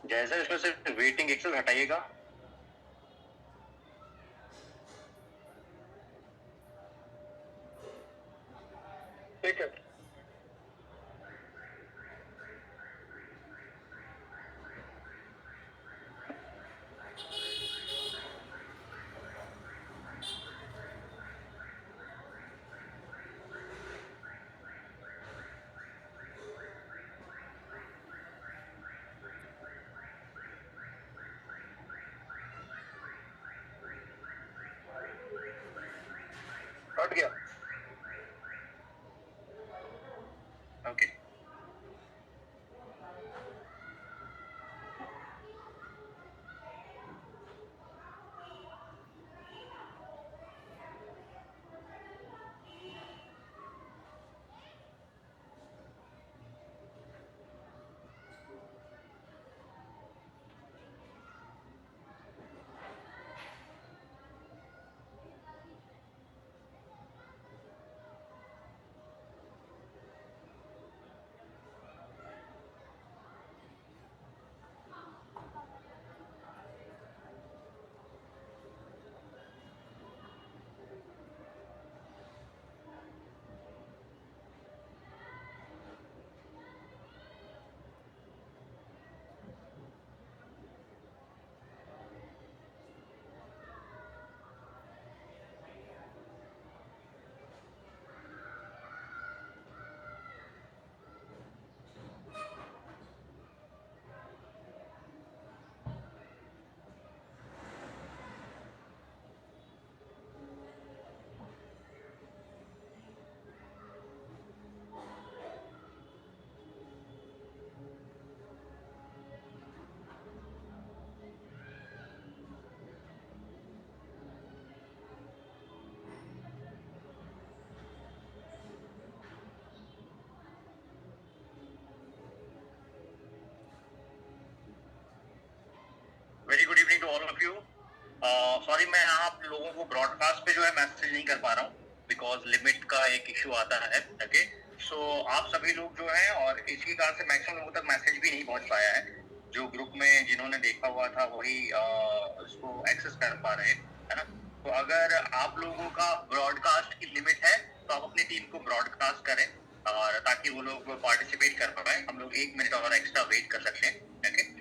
जैसे इसमें से वेटिंग एक्सेस हटाइएगा। ठीक है। हट गया। Okay. Very good evening to all of you. Sorry, मैं आप लोगों को ब्रॉडकास्ट पे जो है मैसेज नहीं कर पा रहा हूँ बिकॉज लिमिट का एक इश्यू आता है। ओके, सो आप सभी लोग जो है, और इसी कारण से मैक्सिमम लोगों तक मैसेज भी नहीं पहुंच पाया है। जो ग्रुप में जिन्होंने देखा हुआ था वही इसको एक्सेस कर पा रहे हैं, है ना। तो अगर आप लोगों का ब्रॉडकास्ट की लिमिट है तो आप अपनी टीम को ब्रॉडकास्ट करें, और ताकि वो लोग पार्टिसिपेट कर पाए। हम लोग 1 मिनट और एक्स्ट्रा वेट कर सकते हैं। ओके।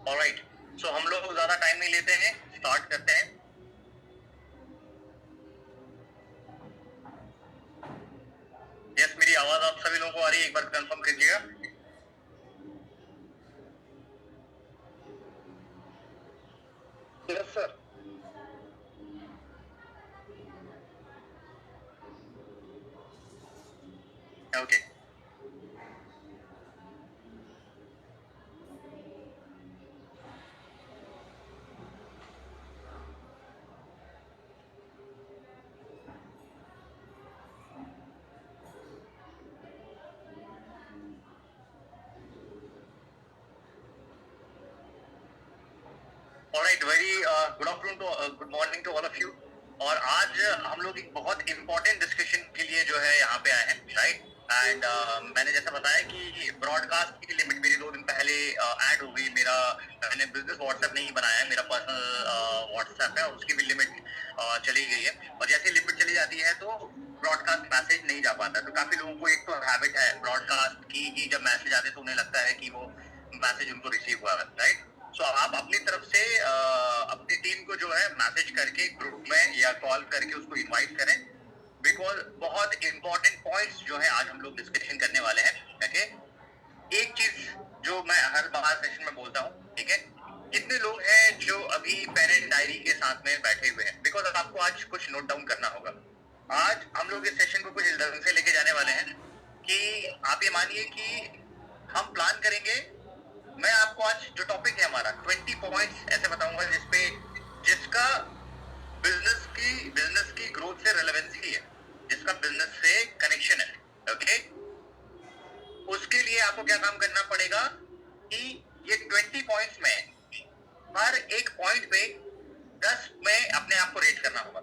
ऑलराइट, सो हम लोग ज्यादा टाइम नहीं लेते हैं, स्टार्ट करते हैं। यस, मेरी आवाज आप सभी लोगों को आ रही है? एक बार कंफर्म कीजिएगा। Yes sir. Okay. Right, very good afternoon to good morning to all of you. और आज हम लोग एक बहुत इंपॉर्टेंट डिस्कशन के लिए जो है यहाँ पे आए हैं, राइट। एंड मैंने जैसा बताया कि ब्रॉडकास्ट की लिमिट मेरी 2 दिन पहले ऐड हो गई। मैंने बिजनेस व्हाट्सएप नहीं बनाया है, मेरा पर्सनल व्हाट्सएप है, और उसकी भी लिमिट चली गई है। और जैसे लिमिट चली जाती है तो ब्रॉडकास्ट मैसेज नहीं जा पाता। तो काफी लोगों को एक तो हैबिट है ब्रॉडकास्ट की कि जब मैसेज आते तो उन्हें लगता है कि वो मैसेज उनको रिसीव हुआ है, राइट। सो आप अपनी तरफ से अपनी टीम को जो है मैसेज करके ग्रुप में या कॉल करके उसको इनवाइट करें, बिकॉज बहुत इंपॉर्टेंट पॉइंट्स जो है आज हम लोग डिस्कशन करने वाले हैं। ओके, एक चीज जो मैं हर बार सेशन में बोलता हूँ, ठीक है, कितने लोग हैं जो अभी पेन एंड डायरी के साथ में बैठे हुए हैं, बिकॉज आपको आज कुछ नोट डाउन करना होगा। आज हम लोग इस सेशन को कुछ इस ढंग से लेके जाने वाले हैं कि आप ये मानिए कि हम प्लान करेंगे। मैं आपको आज जो टॉपिक है हमारा 20 पॉइंट्स ऐसे बताऊंगा जिसका बिजनेस की ग्रोथ से रेलेवेंसी है, जिसका बिजनेस से कनेक्शन है। ओके, उसके लिए आपको क्या काम करना पड़ेगा कि ये 20 पॉइंट्स में हर एक पॉइंट पे 10 में अपने आप को रेट करना होगा।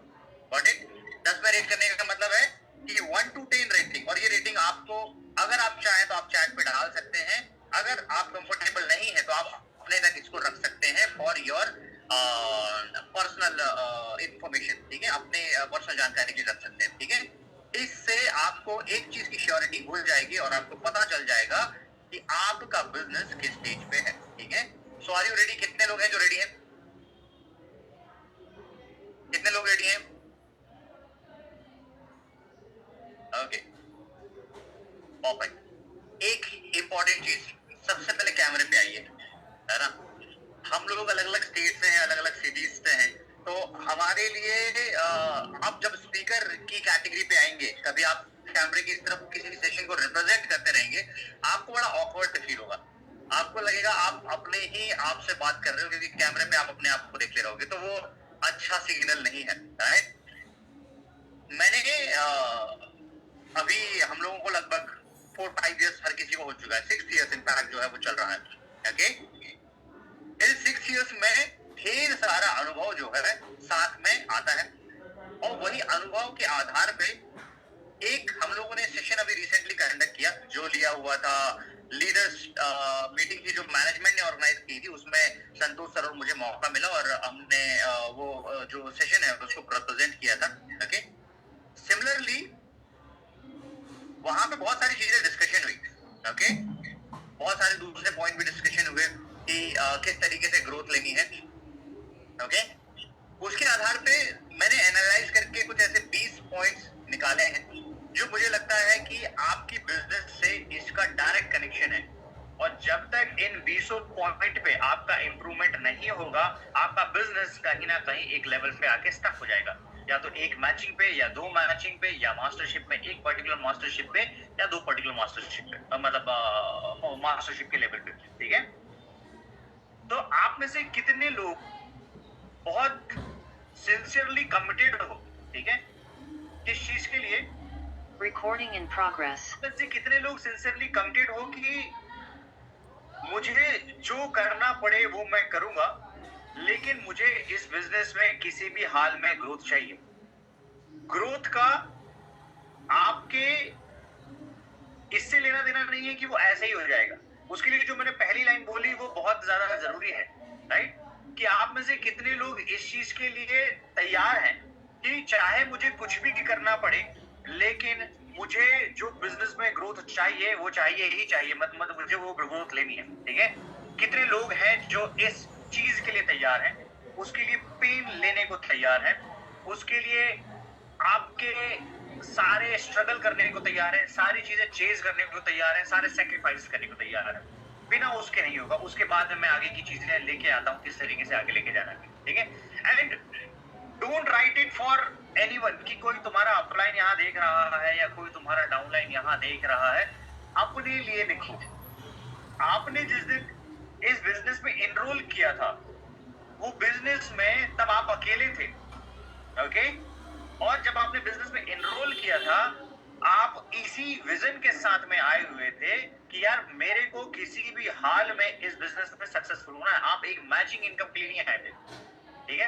Got it? 10 में रेट करने का मतलब है कि 1 to 10 रेटिंग। और ये रेटिंग आपको, अगर आप चाहें तो आप चैट पे डाल सकते हैं, अगर आप कंफर्टेबल नहीं है तो आप अपने तक इसको रख सकते हैं फॉर योर पर्सनल इंफॉर्मेशन, ठीक है, अपने पर्सनल जानकारी की रख सकते हैं, ठीक है। इससे आपको एक चीज की श्योरिटी हो जाएगी और आपको पता चल जाएगा कि आपका बिजनेस किस स्टेज पे है, ठीक है। सो आर यू रेडी? कितने लोग हैं जो रेडी हैं? कितने लोग रेडी हैं? Okay, perfect. एक इंपॉर्टेंट चीज, सबसे पहले कैमरे पे आइए, है ना। हम लोग अलग अलग स्टेट से हैं, अलग अलग सिटीज से हैं, तो हमारे लिए आप जब स्पीकर की कैटेगरी पे आएंगे, कभी आप कैमरे की तरफ किसी सेशन को रिप्रेजेंट करते रहेंगे, आपको बड़ा ऑकवर्ड फील होगा। आपको लगेगा आप अपने ही आप से बात कर रहे हो, क्योंकि कैमरे पे आप अपने आप को देखते रहोगे, तो वो अच्छा सिग्नल नहीं है, राइट। मैंने अभी हम लोगों को लगभग 4-5 ईयर्स हर किसी को हो चुका है, 6 ईयर्स इनफैक्ट जो है वो चल रहा है। ओके, इस 6 ईयर्स में ढेर सारा अनुभव जो है साथ में आता है, और वही अनुभव के आधार पे एक हम लोगों ने सेशन अभी रिसेंटली कंडक्ट किया, जो लिया हुआ था लीडर्स मीटिंग की, जो मैनेजमेंट ने ऑर्गेनाइज की थी। उसमें संतोष सर और मुझे मौका मिला और हमने वो जो सेशन है उसको रिप्रेजेंट किया था। ओके, सिमिलरली वहां पे बहुत सारी चीजें डिस्कशन हुई। ओके, बहुत सारे दूसरे पॉइंट भी डिस्कशन हुए कि किस तरीके से ग्रोथ लेनी है। ओके, उसके आधार पे मैंने एनालाइज करके कुछ ऐसे 20 पॉइंट्स निकाले हैं जो मुझे लगता है कि आपकी बिजनेस से इसका डायरेक्ट कनेक्शन है। और जब तक इन 20 पॉइंट पे आपका इंप्रूवमेंट नहीं होगा, आपका बिजनेस कहीं ना कहीं एक लेवल पे आके स्टक हो जाएगा, या तो एक मैचिंग पे, या 2 मैचिंग पे, या मास्टरशिप में, एक पर्टिकुलर मास्टरशिप पे, या 2 पर्टिकुलर मास्टरशिप पे, मतलब मास्टरशिप के लेवल पे, ठीक है। तो आप में से कितने लोग बहुत सिंसियरली कमिटेड हो, ठीक है, किस चीज के लिए? Recording in progress. से कितने लोग सिंसियरली कमिटेड हो कि मुझे जो करना पड़े वो मैं करूंगा, लेकिन मुझे इस बिजनेस में किसी भी हाल में ग्रोथ चाहिए। ग्रोथ का आपके इससे लेना देना नहीं है कि वो ऐसे ही हो जाएगा। उसके लिए जो मैंने पहली लाइन बोली वो बहुत ज्यादा जरूरी है, राइट, कि आप में से कितने लोग इस चीज के लिए तैयार हैं कि चाहे मुझे कुछ भी करना पड़े, लेकिन मुझे जो बिजनेस में ग्रोथ चाहिए वो चाहिए ही चाहिए, मतलब मुझे वो ग्रोथ लेनी है, ठीक है। कितने लोग हैं जो इस चीज के लिए तैयार हैं, उसके लिए पेन लेने को तैयार हैं, उसके लिए आपके सारे स्ट्रगल करने को तैयार है, सारी चीजें चेज करने को तैयार है, सारे सैक्रिफाइस करने को तैयार है। बिना उसके नहीं होगा। उसके बाद मैं आगे की चीजें लेके आता हूँ, किस तरीके से आगे लेके जाना है, ठीक है। And don't write it for anyone कि कोई तुम्हारा अपलाइन यहाँ देख रहा है या कोई तुम्हारा डाउनलाइन यहाँ देख रहा है। अपने लिए लिखो। आपने जिस दिन इस बिजनेस में एनरोल किया था, वो बिजनेस में तब आप अकेले थे, ओके। और जब आपने बिजनेस में एनरोल किया था, आप इसी विजन के साथ में आए हुए थे कि यार मेरे को किसी भी हाल में इस बिजनेस में सक्सेसफुल होना है। आप एक मैचिंग इनकम के लिए नहीं आए थे, ठीक है।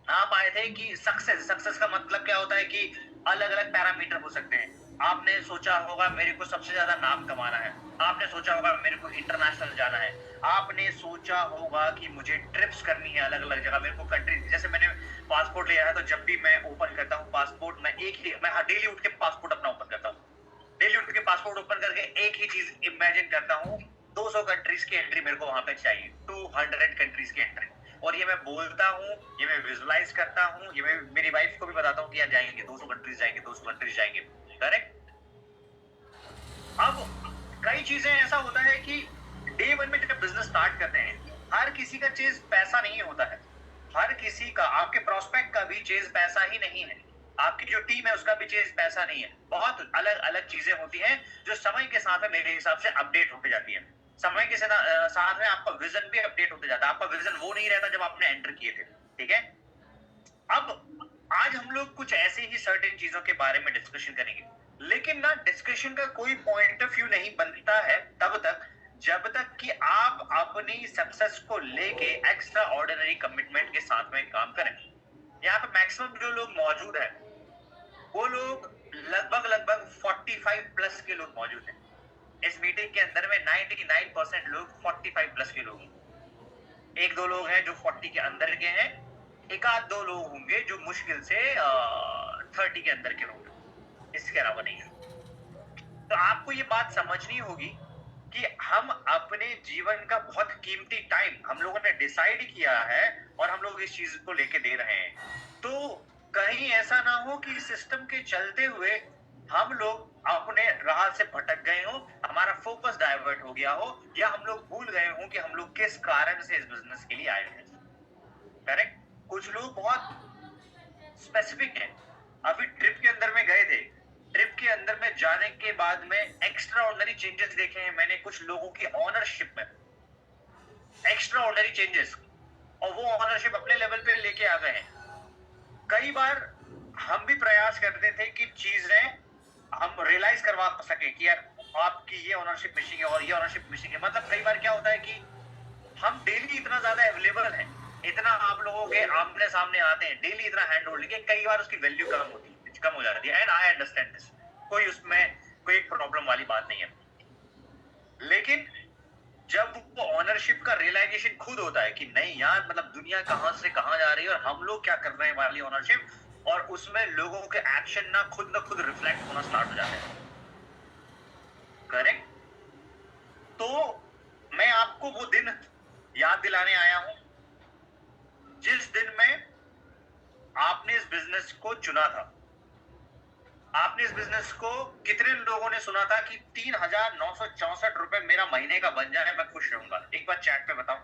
आप आए थे कि सक्सेस का मतलब क्या होता है कि अलग अलग पैरामीटर हो सकते हैं। आपने सोचा होगा मेरे को सबसे ज्यादा नाम कमाना है, आपने सोचा होगा मेरे को इंटरनेशनल जाना है, आपने सोचा होगा कि मुझे ट्रिप्स करनी है अलग अलग जगह, मेरे को कंट्री, जैसे मैंने पासपोर्ट लिया है तो जब भी मैं ओपन करता हूँ पासपोर्ट, मैं डेली उठ के पासपोर्ट अपना ओपन करता हूँ, डेली उठ के पासपोर्ट ओपन करके एक ही चीज इमेजिन करता हूँ, 200 कंट्रीज की एंट्री मेरे को वहां पे चाहिए, 200 कंट्रीज की एंट्री। और ये मैं बोलता हूँ, ये मैं विजुलाइज करता हूँ, ये मैं मेरी वाइफ को भी बताता हूँ कि यार जाएंगे 200 कंट्रीज जाएंगे, 200 कंट्रीज जाएंगे। करेक्ट। अब कई चीजें ऐसा होता है कि डे वन में जब बिजनेस स्टार्ट करते हैं, हर किसी का चेज पैसा नहीं होता है, हर किसी का, आपके प्रोस्पेक्ट का भी चेज पैसा ही नहीं है, आपकी जो टीम है उसका भी चेज पैसा नहीं है। बहुत अलग अलग चीजें होती हैं जो समय के साथ मेरे हिसाब से अपडेट होते जाती है। समय के साथ में आपका विजन भी अपडेट होते जाता है। आपका विजन वो नहीं रहता जब आपने एंटर किए थे, ठीक है। अब आज हम लोग कुछ ऐसे ही सर्टेन चीजों के बारे में डिस्कशन करेंगे, लेकिन ना डिस्कशन का कोई पॉइंट ऑफ व्यू नहीं बनता है तब तक जब तक कि आप अपनी सक्सेस को लेके एक्स्ट्रा ऑर्डिनरी कमिटमेंट के साथ में काम करें। यहाँ पे मैक्सिमम जो लोग मौजूद हैं वो लोग लगभग 45 प्लस के लोग मौजूद हैं इस मीटिंग के अंदर में। 99% लोग 45 प्लस के लोग हैं। एक दो लोग हैं जो 40 के अंदर के हैं, एक आध दो लोग होंगे जो मुश्किल से 30 के अंदर के लोग, इसके अलावा नहीं है। तो आपको ये बात समझनी होगी कि हम अपने जीवन का बहुत कीमती टाइम हम लोगों ने डिसाइड किया है और हम लोग इस चीज को लेके दे रहे हैं। तो कहीं ऐसा ना हो कि सिस्टम के चलते हुए हम लोग अपने राह से भटक गए हो, हमारा फोकस डाइवर्ट हो गया हो, या हम लोग भूल गए हो कि हम लोग किस कारण से इस बिजनेस के लिए आए हैं। करेक्ट। कुछ लोग बहुत स्पेसिफिक हैं। अभी ट्रिप के अंदर में गए थे, ट्रिप के अंदर में जाने के बाद में एक्स्ट्रा ऑर्डिनरी चेंजेस देखे हैं मैंने कुछ लोगों की ऑनरशिप में, एक्स्ट्रा ऑर्डिनरी चेंजेस, और वो ऑनरशिप अपने लेवल पे लेके आ गए हैं। कई बार हम भी प्रयास करते थे कि चीजें हम रियलाइज करवा सके कि यार आपकी ये ऑनरशिप मिसिंग है और ये ऑनरशिप मिसिंग है। मतलब कई बार क्या होता है कि हम डेली इतना ज्यादा अवेलेबल हैं, इतना आप लोगों के आमने सामने आते हैं, डेली इतना हैंड होल्ड के, कई बार उसकी वैल्यू कम हो जाती है। एंड आई अंडरस्टैंड दिस, कोई उसमें कोई प्रॉब्लम वाली बात नहीं है। लेकिन जब वो ऑनरशिप का रियलाइजेशन खुद होता है कि नहीं यार, मतलब दुनिया कहां से कहां जा रही है और हम लोग क्या कर रहे हैं वाली ऑनरशिप, और उसमें लोगों के एक्शन ना खुद रिफ्लेक्ट होना स्टार्ट हो जाते हैं। करेक्ट। तो मैं आपको वो दिन याद दिलाने आया हूं जिस दिन में आपने इस बिजनेस को चुना था। आपने इस बिजनेस को, कितने लोगों ने सुना था कि 3,964 रुपए मेरा महीने का बन जाए मैं खुश रहूंगा? एक बार चैट पे बताओ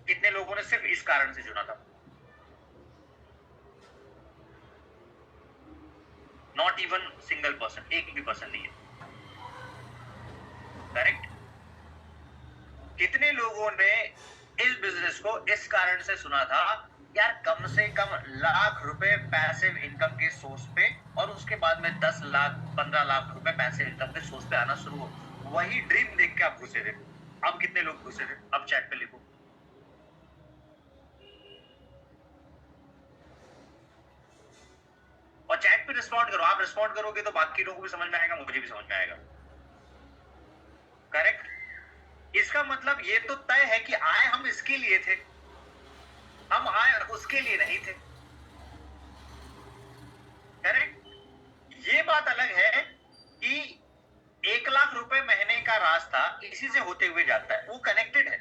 कितने लोगों ने सिर्फ इस कारण से चुना था। नॉट इवन सिंगल पर्सन, एक भी पर्सन नहीं है। करेक्ट। कितने लोगों ने इस बिजनेस को इस कारण से सुना था यार, कम से कम लाख रुपए पैसिव इनकम के सोर्स पे, और उसके बाद में 10 लाख 15 लाख रुपए पैसिव इनकम के सोर्स पे आना शुरू हो, वही ड्रीम देख के आप घुसे थे। अब कितने लोग घुसे थे? अब चैट पे लिखो। और चैट पे रिस्पॉन्ड करो। आप रिस्पॉन्ड करोगे तो बाकी लोगों को भी समझ में आएगा, मुझे भी समझ में आएगा। करेक्ट। इसका मतलब ये तो तय है कि आए हम इसके लिए थे, हम आए उसके लिए नहीं थे। करेक्ट। ये बात अलग है कि 1 लाख रुपए महीने का रास्ता इसी से होते हुए जाता है, वो कनेक्टेड है,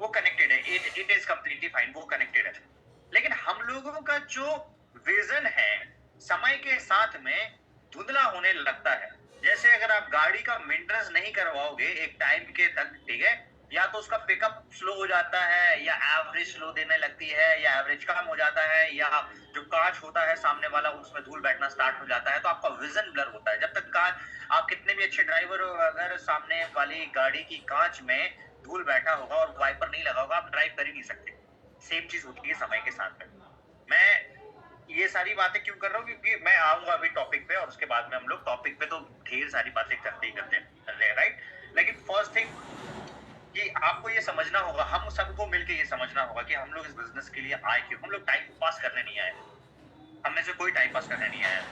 वो कनेक्टेड है, इट इज कंप्लीटली फाइन, वो कनेक्टेड है। लेकिन हम लोगों का जो विजन है समय के साथ में धुंधला होने लगता है। जैसे अगर आप गाड़ी का मेंटेनेंस नहीं करवाओगे एक टाइम के तक, ठीक है, या तो उसका पिकअप स्लो हो जाता है, या एवरेज स्लो देने लगती है, या एवरेज कम हो जाता है, या जो कांच होता है सामने वाला उसमें धूल बैठना स्टार्ट हो जाता है, तो आपका विजन ब्लर होता है। जब तक कांच, आप कितने भी अच्छे ड्राइवर हो, अगर सामने वाली गाड़ी की कांच में धूल बैठा होगा और वाइपर नहीं लगा होगा, आप ड्राइव कर ही नहीं सकते। सेम चीज होती है समय के साथ में। मैं ये सारी बातें क्यों कर रहा हूँ? क्योंकि मैं आऊंगा अभी टॉपिक पे, और उसके बाद में हम लोग टॉपिक पे तो ढेर सारी बातें करते ही करते हैं, राइट। लेकिन फर्स्ट थिंग, कि आपको ये समझना होगा, हम सबको मिलके ये समझना होगा कि हम लोग इस बिजनेस के लिए आए क्यों। हम लोग टाइम पास करने नहीं आए, हम में से कोई टाइम पास करने नहीं आया।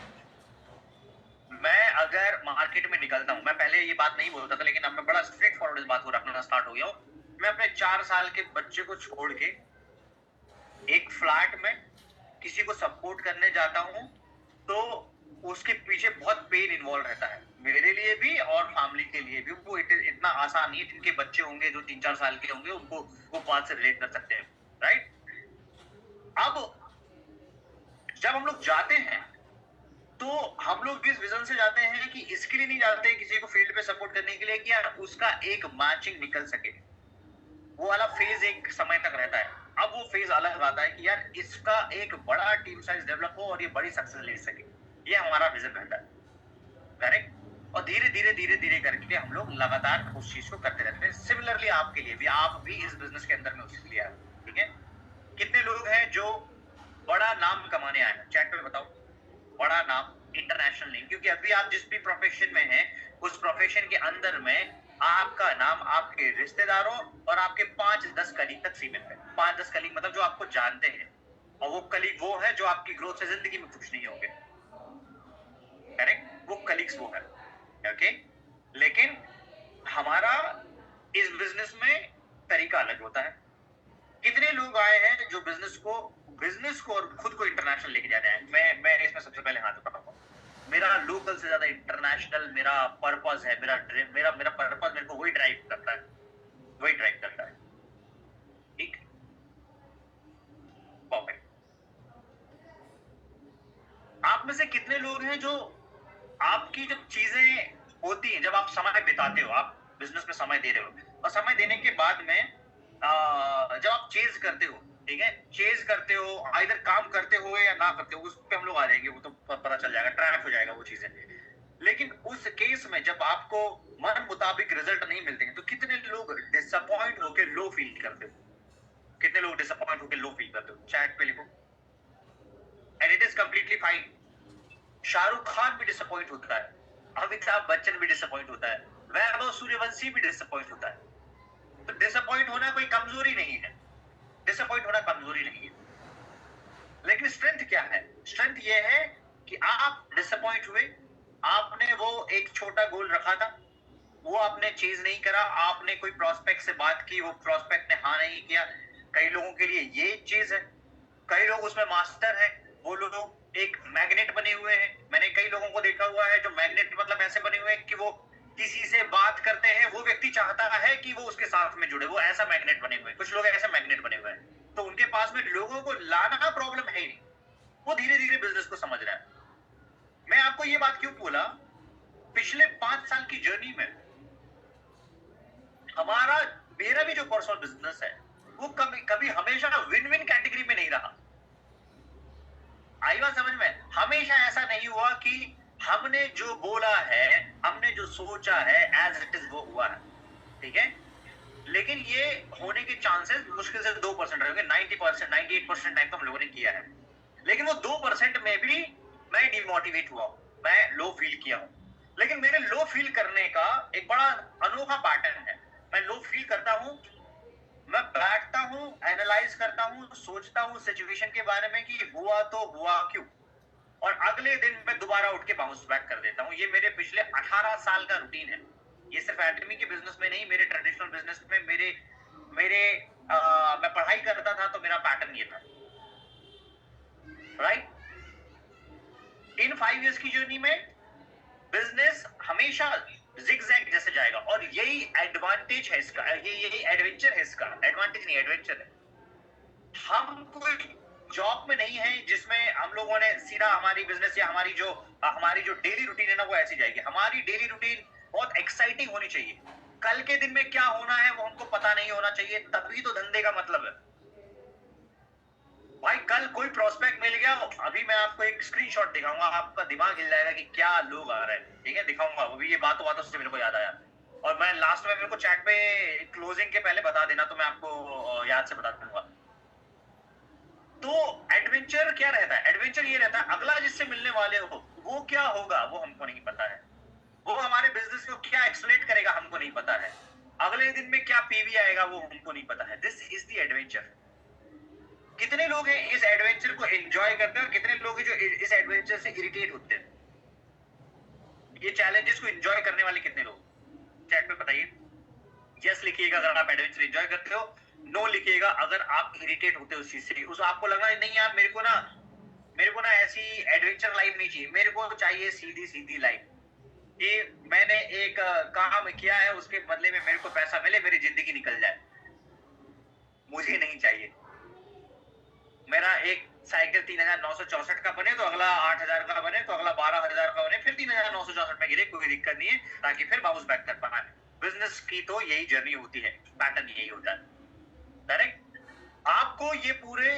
मैं अगर मार्केट में निकलता हूँ, मैं पहले ये बात नहीं बोलता था, लेकिन अब मैं बड़ा स्ट्रेट फॉरवर्ड इस बात को रखना स्टार्ट हो गया हूँ। मैं अपने 4 साल के बच्चे को छोड़ के एक फ्लैट में किसी को सपोर्ट करने जाता हूँ, तो उसके पीछे बहुत पेन इन्वॉल्व रहता है, मेरे लिए भी और फैमिली के लिए भी। वो इतना आसान नहीं है। जिनके बच्चे होंगे जो 3-4 साल के होंगे, उनको वो बात से रिलेट कर सकते हैं, राइट। अब जब हम लोग जाते हैं तो हम लोग भी इस विजन से जाते हैं कि इसके लिए नहीं जाते हैं किसी को फील्ड पे सपोर्ट करने के लिए कि यार उसका एक मैचिंग निकल सके। वो वाला फेज एक समय तक रहता है। अब वो फेज अलग आता है कि यार इसका एक बड़ा टीम साइज डेवलप हो और ये बड़ी सक्सेस ले सके। ये हमारा विजन रहता है, करेक्ट। और धीरे धीरे धीरे धीरे करके हम लोग लगातार उस चीज को करते रहते हैं। सिमिलरली आपके लिए भी, आप भी इस बिजनेस के अंदर में उसी लिए आए, ठीक है। कितने लोग हैं जो बड़ा नाम कमाने आए हैं, चैट में बताओ। बड़ा नाम, इंटरनेशनल नेम, क्योंकि अभी आप जिस भी प्रोफेशन में हैं, उस प्रोफेशन के अंदर में आपका नाम आपके रिश्तेदारों और आपके 5-10 कलीग तक सीमित है। 5-10 कलीग मतलब जो आपको जानते हैं, और वो कलीग वो है जो आपकी ग्रोथ से जिंदगी में खुश नहीं होंगे, करेक्ट। वो कलीग्स वो है, ओके। लेकिन हमारा इस बिजनेस में तरीका अलग होता है। कितने लोग आए हैं जो बिजनेस को और खुद को इंटरनेशनल लेके जा रहे हैं। मैं इसमें सबसे पहले हाथ उठाऊंगा। मेरा लोकल से ज्यादा इंटरनेशनल मेरा पर्पस है, मेरा ड्रीम, मेरा पर्पस, मेरे को वही ड्राइव करता है, ठीक, परफेक्ट। आप में से कितने लोग हैं जो आपकी जब चीजें होती हैं, जब आप समय बिताते हो, आप बिजनेस में समय दे रहे हो, और समय देने के बाद में जब आप चेज करते हो, ठीक है, चेज करते हो, आइदर काम करते हो या ना करते हो, उस पे हम लोग आ जाएंगे, वो तो पता चल जाएगा, ट्रैक हो जाएगा वो चीजें। लेकिन उस केस में जब आपको मन मुताबिक रिजल्ट नहीं मिलते हैं, तो कितने लोग डिसअपॉइंट होकर लो फील करते हो? कितने लोग डिसअपॉइंट होकर लो फील करते हो? चैट पे लिखो। And it is completely fine. Shahrukh Khan भी डिसअपॉइंट होता है, अमिताभ बच्चन भी डिसअपॉइंट होता है, वैभव सूर्यवंशी भी डिसअपॉइंट होता है। तो डिसअपॉइंट होना कोई कमजोरी नहीं है, डिसअपॉइंट होना कमजोरी नहीं है। लेकिन स्ट्रेंथ क्या है? स्ट्रेंथ ये है कि आप डिसअपॉइंट हुए, आपने वो एक छोटा गोल रखा था, वो आपने चीज नहीं करा, आपने कोई प्रोस्पेक्ट से बात की, वो प्रोस्पेक्ट ने हाँ नहीं किया। कई लोगों के लिए ये चीज है, कई लोग उसमें मास्टर हैं, वो लोग एक मैग्नेट बने हुए हैं। मैंने कई लोगों को देखा हुआ है जो मैग्नेट मतलब ऐसे बने हुए हैं कि वो किसी से बात करते हैं, वो व्यक्ति चाहता है कि वो उसके साथ में जुड़े, वो ऐसा मैग्नेट बने हुए हैं। कुछ लोग ऐसे मैग्नेट बने हुए हैं, तो उनके पास में लोगों को लाना प्रॉब्लम है ही नहीं, वो धीरे धीरे बिजनेस को समझ रहा है। मैं आपको ये बात क्यों बोला? पिछले 5 साल की जर्नी में मेरा भी जो पर्सनल बिजनेस है, वो कभी हमेशा विन विन कैटेगरी में नहीं रहा। आई बात समझ में? हमेशा ऐसा नहीं हुआ कि हमने जो बोला है, हमने जो सोचा है, एज इट इज वो हुआ है, ठीक है। लेकिन ये होने के चांसेस मुश्किल से 2% रहेंगे। 90%, 98% टाइम तो हम लोगों ने किया है। लेकिन वो 2% में भी मैं डिमोटिवेट हुआ हूं, मैं लो फील किया हूं। लेकिन मेरे लो फील करने का एक बड़ा अनोखा पैटर्न है। मैं लो फील करता हूं, मैं बैठता हूं, एनालाइज करता हूं, सोचता हूं सिचुएशन के बारे में कि हुआ तो हुआ क्यों, और अगले दिन मैं दोबारा उठ के बाउंस बैक कर देता हूं। ये मेरे पिछले 18 साल का रूटीन है। ये सिर्फ एटमी के बिजनेस में नहीं, मेरे ट्रेडिशनल बिजनेस में, मैं पढ़ाई करता था तो मेरा पैटर्न ये था, राइट। इन 5 इयर्स की जर्नी में बिजनेस हमेशा जिगजैग जैसे जाएगा, और यही एडवांटेज है इसका, यही एडवेंचर है इसका। एडवांटेज नहीं, एडवेंचर है। हम कोई जॉब में नहीं है जिसमें हम लोगों ने सीधा हमारी बिजनेस या हमारी जो डेली रूटीन है ना, वो ऐसी जाएगी। हमारी डेली रूटीन बहुत एक्साइटिंग होनी चाहिए। कल के दिन में क्या होना है वो हमको पता नहीं होना चाहिए, तभी तो धंधे का मतलब है भाई। कल कोई प्रोस्पेक्ट मिल गया, अभी मैं आपको एक स्क्रीनशॉट दिखाऊंगा, आपका दिमाग हिल जाएगा कि क्या लोग आ रहे हैं, ठीक है, दिखाऊंगा वो भी। ये बातों से मेरे को याद आया, और मैं लास्ट में मेरे को चैट पे क्लोजिंग के पहले बता देना, तो मैं आपको याद से बता दूंगा। तो एडवेंचर क्या रहता है? एडवेंचर ये रहता है अगला जिससे मिलने वाले हो वो क्या होगा वो हमको नहीं पता है, वो हमारे बिजनेस को क्या एक्सलेट करेगा हमको नहीं पता है। अगले दिन में क्या पीवी आएगा वो हमको नहीं पता है। This is the adventure. कितने लोग हैं इस एडवेंचर को एंजॉय करते हैं और कितने लोग हैं जो इस एडवेंचर से इरिटेट होते हैं? ये चैलेंजेस को एंजॉय करने वाले कितने लोग? चैट में बताइए। यस लिखिएगा अगर आप एडवेंचर एंजॉय करते हो, नो लिखिएगा अगर आप इरिटेट होते हो उस चीज से। उस आपको लग रहा है नहीं यार मेरे को ना ऐसी एडवेंचर लाइफ नहीं चाहिए, मेरे को चाहिए सीधी सीधी लाइफ कि मैंने एक काम किया है उसके बदले में मेरे को पैसा मिले, मेरी जिंदगी निकल जाए। मुझे नहीं चाहिए मेरा एक साइकिल 3964 का बने तो अगला 8000 का बने तो अगला 12000 का बने, फिर 3964 में गिरे, कोई दिक्कत नहीं है, ताकि फिर बाउंस बैक कर पाए। बिजनेस की तो यही जर्नी होती है, पैटर्न यही होता है। करेक्ट? आपको ये पूरे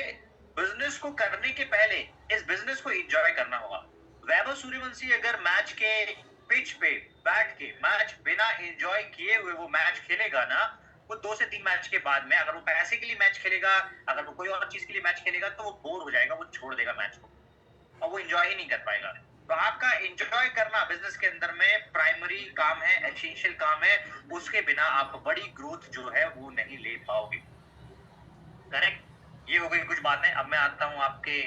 बिजनेस को करने के पहले इस बिजनेस को एंजॉय करना होगा। वैभव सूर्यवंशी अगर मैच के पिच पे बैठ के मैच बिना एंजॉय किए हुए वो मैच खेलेगा ना, वो 2 से 3 मैच के बाद में, अगर वो पैसे के लिए मैच खेलेगा, अगर वो कोई और चीज के लिए मैच खेलेगा, तो वो बोर हो जाएगा, वो छोड़ देगा मैच को और वो एंजॉय ही नहीं कर पाएगा। तो आपका एंजॉय करना बिजनेस के अंदर में प्राइमरी काम है, एसेंशियल काम है। उसके बिना आप बड़ी ग्रोथ जो है वो नहीं ले पाओगे। करेक्ट? ये हो गई कुछ बातें। अब मैं आता हूं आपके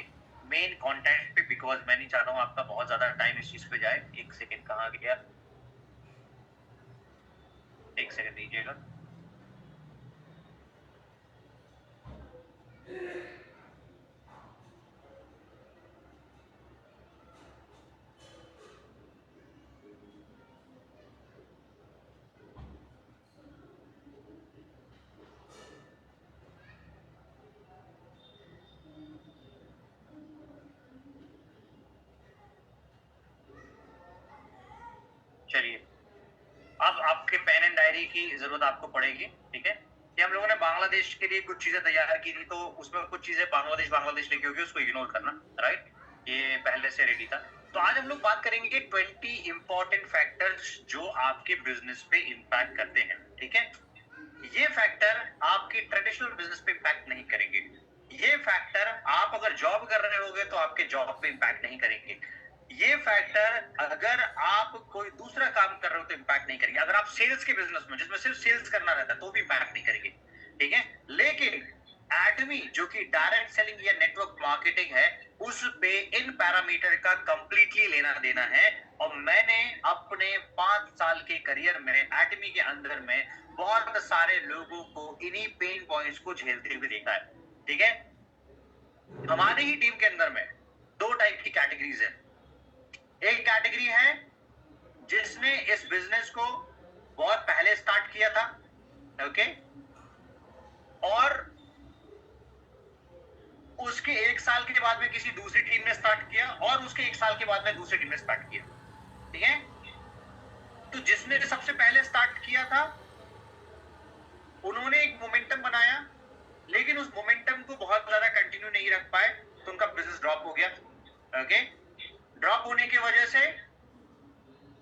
मेन कंटेंट पे, बिकॉज मैं नहीं चाहता हूं आपका बहुत ज्यादा टाइम इस चीज पे जाए। एक सेकंड, कहां गया? एक सेकंड दीजिएगा। चलिए, अब आपके पेन एंड डायरी की जरूरत आपको पड़ेगी। ठीक है? कि हम लोगों ने बांग्लादेश के लिए कुछ चीजें तैयार की थी, तो उसमें कुछ चीजें बांग्लादेश लिखी होगी, उसको इग्नोर करना। राइट? ये पहले से रेडी था। तो आज हम लोग बात करेंगे कि 20 इंपॉर्टेंट फैक्टर्स जो आपके बिजनेस पे इंपैक्ट करते हैं। ठीक है? ये फैक्टर आपकी ट्रेडिशनल बिजनेस पे इंपैक्ट नहीं करेंगे। ये फैक्टर आप अगर जॉब कर रहे होगे तो आपके जॉब पे इंपैक्ट नहीं करेंगे। ये फैक्टर अगर आप कोई दूसरा काम कर रहे हो तो इंपैक्ट नहीं करेंगे। अगर आप सेल्स के बिजनेस में जिसमें सिर्फ सेल्स करना रहता है तो भी इंपैक्ट नहीं करेंगे। ठीक है? लेकिन एडमी जो कि डायरेक्ट सेलिंग या नेटवर्क मार्केटिंग है, उस पे इन पैरामीटर का कंप्लीटली लेना देना है। और मैंने अपने 5 साल के करियर में एडमी के अंदर में बहुत सारे लोगों को इन्हीं पेन पॉइंट्स को झेलते हुए देखा है। ठीक है? हमारी ही टीम के अंदर में 2 टाइप की कैटेगरीज है। एक कैटेगरी है जिसने इस बिजनेस को बहुत पहले स्टार्ट किया था, ओके, और उसके 1 साल के बाद में किसी दूसरी टीम ने स्टार्ट किया, और उसके 1 साल के बाद में दूसरी टीम ने स्टार्ट किया। ठीक है? तो जिसने सबसे पहले स्टार्ट किया था उन्होंने एक मोमेंटम बनाया, लेकिन उस मोमेंटम को बहुत ज्यादा कंटिन्यू नहीं रख पाए, तो उनका बिजनेस ड्रॉप हो गया। ओके? ड्रॉप होने की वजह से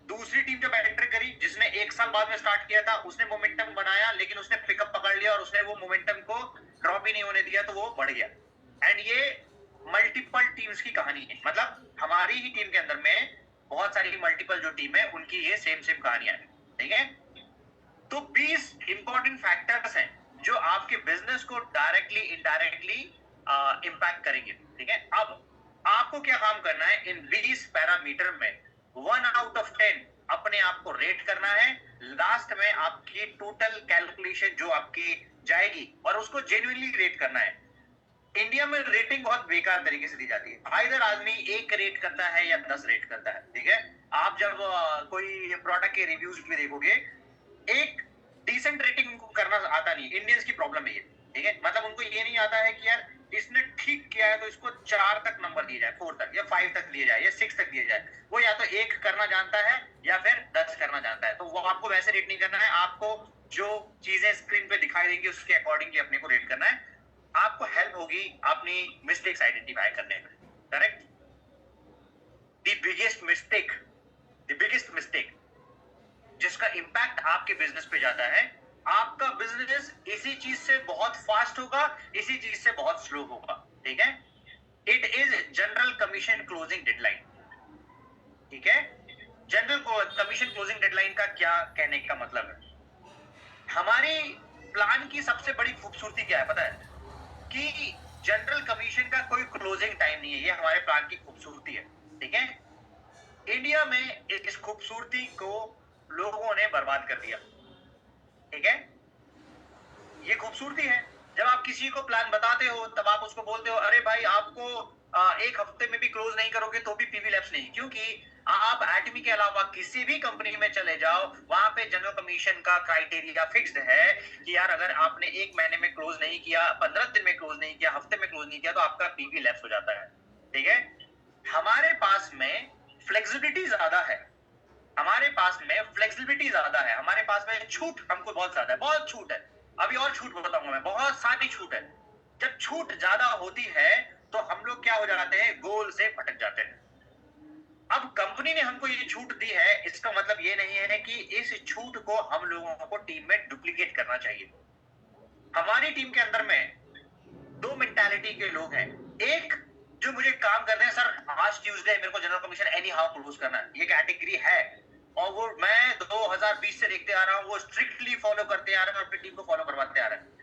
दूसरी टीम जब एंटर करी, जिसने 1 साल बाद में स्टार्ट किया था, उसने मोमेंटम बनाया, लेकिन उसने पिकअप पकड़ लिया और उसने वो मोमेंटम को ड्रॉप ही नहीं होने दिया, तो वो बढ़ गया। एंड ये मल्टीपल टीम्स की कहानी है। मतलब हमारी ही टीम के अंदर में बहुत सारी मल्टीपल जो टीम है उनकी ये सेम कहानियां है। ठीक है? तो 20 इंपॉर्टेंट फैक्टर्स हैं जो आपके बिजनेस को डायरेक्टली इनडायरेक्टली इंपैक्ट करेंगे। ठीक है? अब आपको क्या काम करना है, इन 20 पैरामीटर में 1 आउट ऑफ 10 अपने आप को रेट करना है। लास्ट में आपकी टोटल कैलकुलेशन जो आपकी जाएगी और उसको जेन्युइनली रेट करना है। इंडिया में रेटिंग बहुत बेकार तरीके से दी जाती है। आइदर आदमी 1 रेट करता है या 10 रेट करता है। ठीक है? आप जब कोई प्रोडक्ट के रिव्यूज में देखोगे, एक डिसेंट रेटिंग उनको करना आता नहीं। इंडियंस की प्रॉब्लम है ये। ठीक है? मतलब उनको ये नहीं आता है कि यार इसने ठीक किया है तो इसको 4 तक नंबर दिया जाए, 4 तक या 5 तक दिया जाए या 6 तक दिया जाए। वो या तो 1 करना जानता है या फिर 10 करना जानता है। तो वो आपको वैसे रेट नहीं करना है। आपको जो चीजें स्क्रीन पे दिखाई देंगी उसके अकॉर्डिंगली अपने को रेट करना है। आपको हेल्प होगी अपनी मिस्टेक्स आइडेंटिफाई करने में। करेक्ट? द बिगेस्ट मिस्टेक जिसका इंपैक्ट आपके बिजनेस पे जाता है, आपका बिजनेस इसी चीज से बहुत फास्ट होगा, इसी चीज से बहुत स्लो होगा। ठीक है? It is general commission closing deadline. ठीक है? जनरल कमीशन क्लोजिंग डेडलाइन का क्या कहने का मतलब है? हमारी प्लान की सबसे बड़ी खूबसूरती क्या है पता है? कि जनरल कमीशन का कोई क्लोजिंग टाइम नहीं है, ये हमारे प्लान की खूबसूरती है, ठीक है? इंडिया में इस खूबसूरती को लोगों ने बर्बाद कर दिया, ठीक है? ये खूबसूरती है। जब आप किसी को प्लान बताते हो तब आप उसको बोलते हो अरे भाई आपको एक हफ्ते में भी क्लोज नहीं करोगे तो भी पीवी लैप्स नहीं, क्योंकि आप एटमी के अलावा किसी भी कंपनी में चले जाओ, वहां पे जनरल कमीशन का क्राइटेरिया फिक्स्ड है कि यार अगर आपने एक महीने में क्लोज नहीं किया, 15 दिन में क्लोज नहीं किया, हफ्ते में क्लोज नहीं किया तो आपका पीवी लैप्स हो जाता है, ठीक है? हमारे पास में फ्लेक्सिबिलिटी ज्यादा है, हमारे पास में फ्लेक्सिबिलिटी ज्यादा है, हमारे पास में छूट हमको बहुत ज्यादा है, बहुत छूट है। अभी और छूट बताऊंगा मैं, बहुत सारी छूट है। जब छूट ज्यादा होती है तो हम लोग क्या हो जाते हैं, गोल से भटक जाते हैं। अब कंपनी ने हमको ये छूट दी है, इसका मतलब ये नहीं है कि इस छूट को हम लोगों को टीम में डुप्लीकेट करना चाहिए। हमारी टीम के अंदर में दो मेंटालिटी के लोग हैं। एक जो मुझे काम कर रहे हैं, सर आज ट्यूसडे मेरे को general commission any how close करना है, ये कैटेगरी है और वो मैं 2020 से देखते आ रहा हूँ, वो स्ट्रिक्टली फॉलो करते आ रहे हैं और अपनी टीम को फॉलो करवाते आ रहे हैं।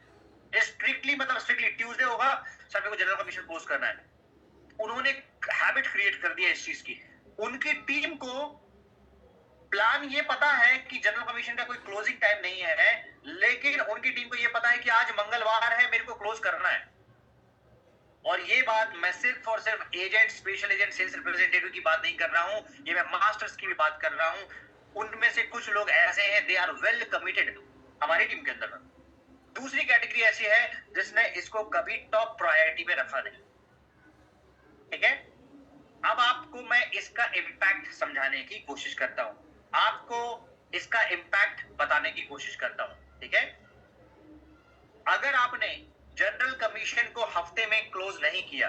स्ट्रिक्टली मतलब स्ट्रिक्टली ट्यूसडे होगा सर मेरे को जनरल कमीशन क्लोज करना है। उन्होंने हैबिट क्रिएट कर दिया इस चीज की। उनकी टीम को प्लान ये पता है कि जनरल कमीशन का कोई क्लोजिंग टाइम नहीं है, लेकिन उनकी टीम को ये पता है कि आज मंगलवार है, मेरे को क्लोज करना है। और ये बात मैं सिर्फ और सिर्फ agent, special agent, sales representative की बात नहीं कर रहा हूं, ये मैं मास्टर्स की भी बात कर रहा हूं। उनमें से कुछ लोग ऐसे हैं, दे आर वेल कमिटेड हमारी टीम के अंदर। दूसरी कैटेगरी ऐसी है जिसने इसको कभी टॉप प्रायोरिटी पे रखा नहीं, ठीक है? अब आपको मैं इसका इम्पैक्ट समझाने की कोशिश करता हूं, आपको इसका इम्पैक्ट बताने की कोशिश करता हूं, ठीक है? अगर आपने जनरल कमीशन को हफ्ते में क्लोज नहीं किया,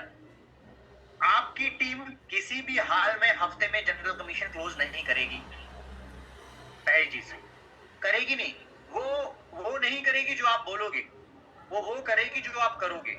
आपकी टीम किसी भी हाल में हफ्ते में जनरल कमीशन क्लोज नहीं करेगी। पहली चीज करेगी नहीं, वो नहीं करेगी जो आप बोलोगे, वो करेगी जो आप करोगे।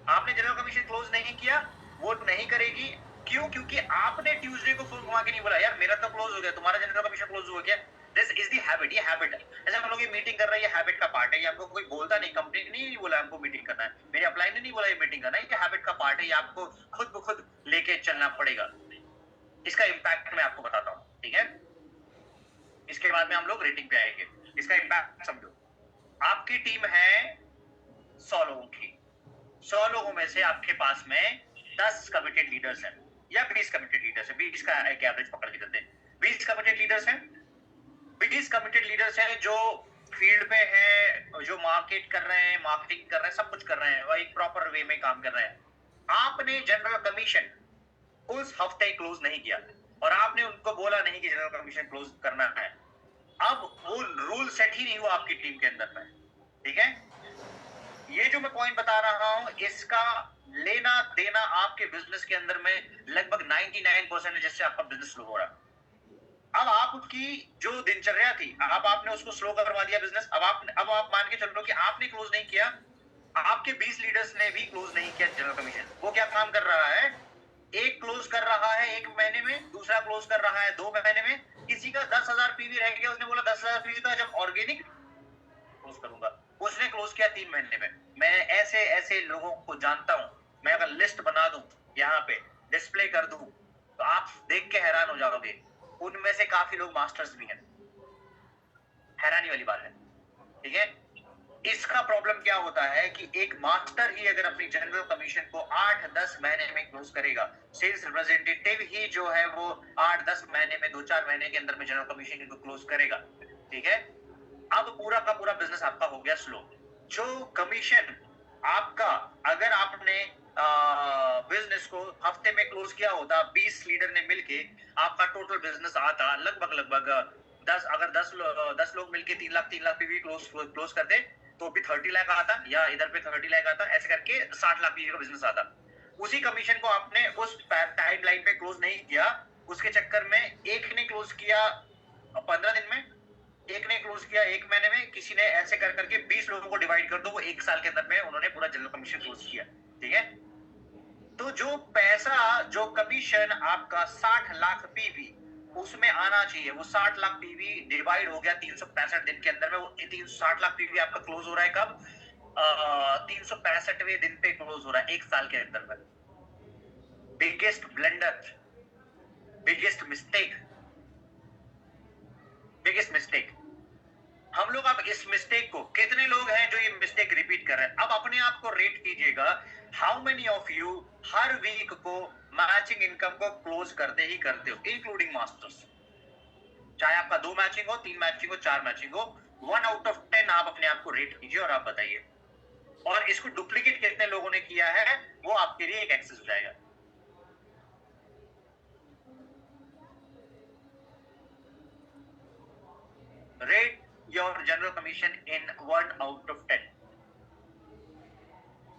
आपने जनरल कमीशन क्लोज नहीं किया, वो नहीं करेगी। क्यों? क्योंकि आपने ट्यूसडे को फोन घुमा के नहीं बोला यार मेरा तो क्लोज हो गया, तुम्हारा जनरल कमीशन क्लोज हुआ क्या? दिस इज दी हैबिट, ये हैबिट है। जैसे हम लोग ये मीटिंग कर रहे हैं, ये हैबिट का पार्ट है, ये आपको कोई बोलता नहीं, कंपनी ने नहीं बोला हमको मीटिंग करना है, मेरे अपलाइन ने नहीं बोला ये मीटिंग करना है, ये हैबिट का पार्ट है, ये आपको खुद ब खुद लेके चलना पड़ेगा। इसका इम्पैक्ट मैं आपको बताता हूँ, ठीक है? इसके बाद में हम लोग रेटिंग पे आएंगे। इसका इम्पैक्ट समझो, आपकी टीम है 100 लोगों की, 100 लोगों में से आपके पास में 10 कमिटेड लीडर्स हैं या 20 कमिटेड लीडर्स हैं, 20 का एक एवरेज पकड़ के चलते हैं। 20 कमिटेड लीडर्स हैं, 20 कमिटेड लीडर्स हैं जो फील्ड पे हैं, जो मार्केट कर रहे हैं, मार्केटिंग कर रहे हैं, सब कुछ कर रहे हैं, वो एक प्रॉपर वे में काम कर रहे हैं। आपने जनरल कमीशन उस हफ्ते क्लोज नहीं किया और आपने उनको बोला नहीं कि जनरल कमीशन क्लोज करना है। अब वो रूल सेट ही नहीं हुआ आपकी टीम के अंदर में, ठीक है? ये जो मैं पॉइंट बता रहा हूं, इसका लेना देना आपके बिजनेस के अंदर में लगभग 99% है जिससे आपका बिजनेस स्लो हो रहा है। अब आपकी जो दिनचर्या थी, अब आपने उसको स्लो करवा दिया बिजनेस। अब आप मान के चलो कि आपने क्लोज नहीं किया, आपके 20 लीडर्स ने भी क्लोज नहीं किया जनरल कमीशन। वो क्या काम कर रहा है, एक क्लोज कर रहा है 1 महीने में, दूसरा क्लोज कर रहा है 2 महीने में, किसी का 10,000 पीवी रह गया, उसने बोला 10,000 पीवी था जब ऑर्गेनिक क्लोज करूंगा, उसने क्लोज किया 3 महीने में। मैं ऐसे ऐसे लोगों को जानता हूं, मैं अगर लिस्ट बना दूं यहाँ पे डिस्प्ले कर दूं तो आप देख के हैरान हो जाओगे। उनमें से काफी लोग मास्टर्स भी हैं, हैरानी वाली बात है, ठीक है? इसका प्रॉब्लम क्या होता है कि एक मास्टर ही अगर अपनी जनरल कमीशन को 8-10 महीने में क्लोज करेगा, सेल्स रिप्रेजेंटेटिव ही जो है वो 8-10 महीने में, 2-4 महीने के अंदर में जनरल कमीशन को क्लोज करेगा, ठीक है? अब पूरा का पूरा बिजनेस आपका हो गया स्लो। जो कमीशन आपका, अगर आपने बिजनेस को हफ्ते में क्लोज किया होता, 20 लीडर ने मिलके आपका टोटल बिजनेस आता लगभग 10, अगर 10 लोग मिलके 3 लाख पीवी क्लोज करते तो भी 30 लाख आता, या इधर पे 30 लाख आता, ऐसे करके 60 लाख पीवी का बिजनेस आता। उसी कमीशन को आपने उस टाइम लाइन पे क्लोज नहीं किया, उसके चक्कर में एक ने क्लोज किया 15 दिन में, एक ने क्लोज किया 1 महीने में, किसी ने ऐसे कर करके 20 लोगों को डिवाइड कर दो, वो 1 साल के अंदर में उन्होंने पूरा जनरल कमीशन क्लोज किया, ठीक है? तो जो पैसा, जो कमीशन आपका 60 लाख पीवी, उसमें आना चाहिए। वो 60 लाख पीवी डिवाइड हो गया 365 दिन के अंदर में, वो 360 लाख पीवी आपका क्लोज हो रहा है कब? 365वें दिन पे क्लोज हो रहा है, एक साल के अंदर में। Biggest blender, biggest mistake, biggest mistake. हम लोग अब इस मिस्टेक को, कितने लोग हैं जो ये मिस्टेक रिपीट कर रहे हैं? अब अपने आप को रेट कीजिएगा, हाउ मेनी ऑफ यू हर वीक को मैचिंग इनकम को क्लोज करते ही करते हो, इंक्लूडिंग मास्टर्स। चाहे आपका 2 मैचिंग हो, 3 मैचिंग हो, 4 मैचिंग हो, 1 आउट ऑफ 10 आप अपने आप को रेट कीजिए और आप बताइए। और इसको डुप्लीकेट कितने लोगों ने किया है, वो आपके लिए एक एक्सेस हो जाएगा। Rate your general commission in 1 out of 10।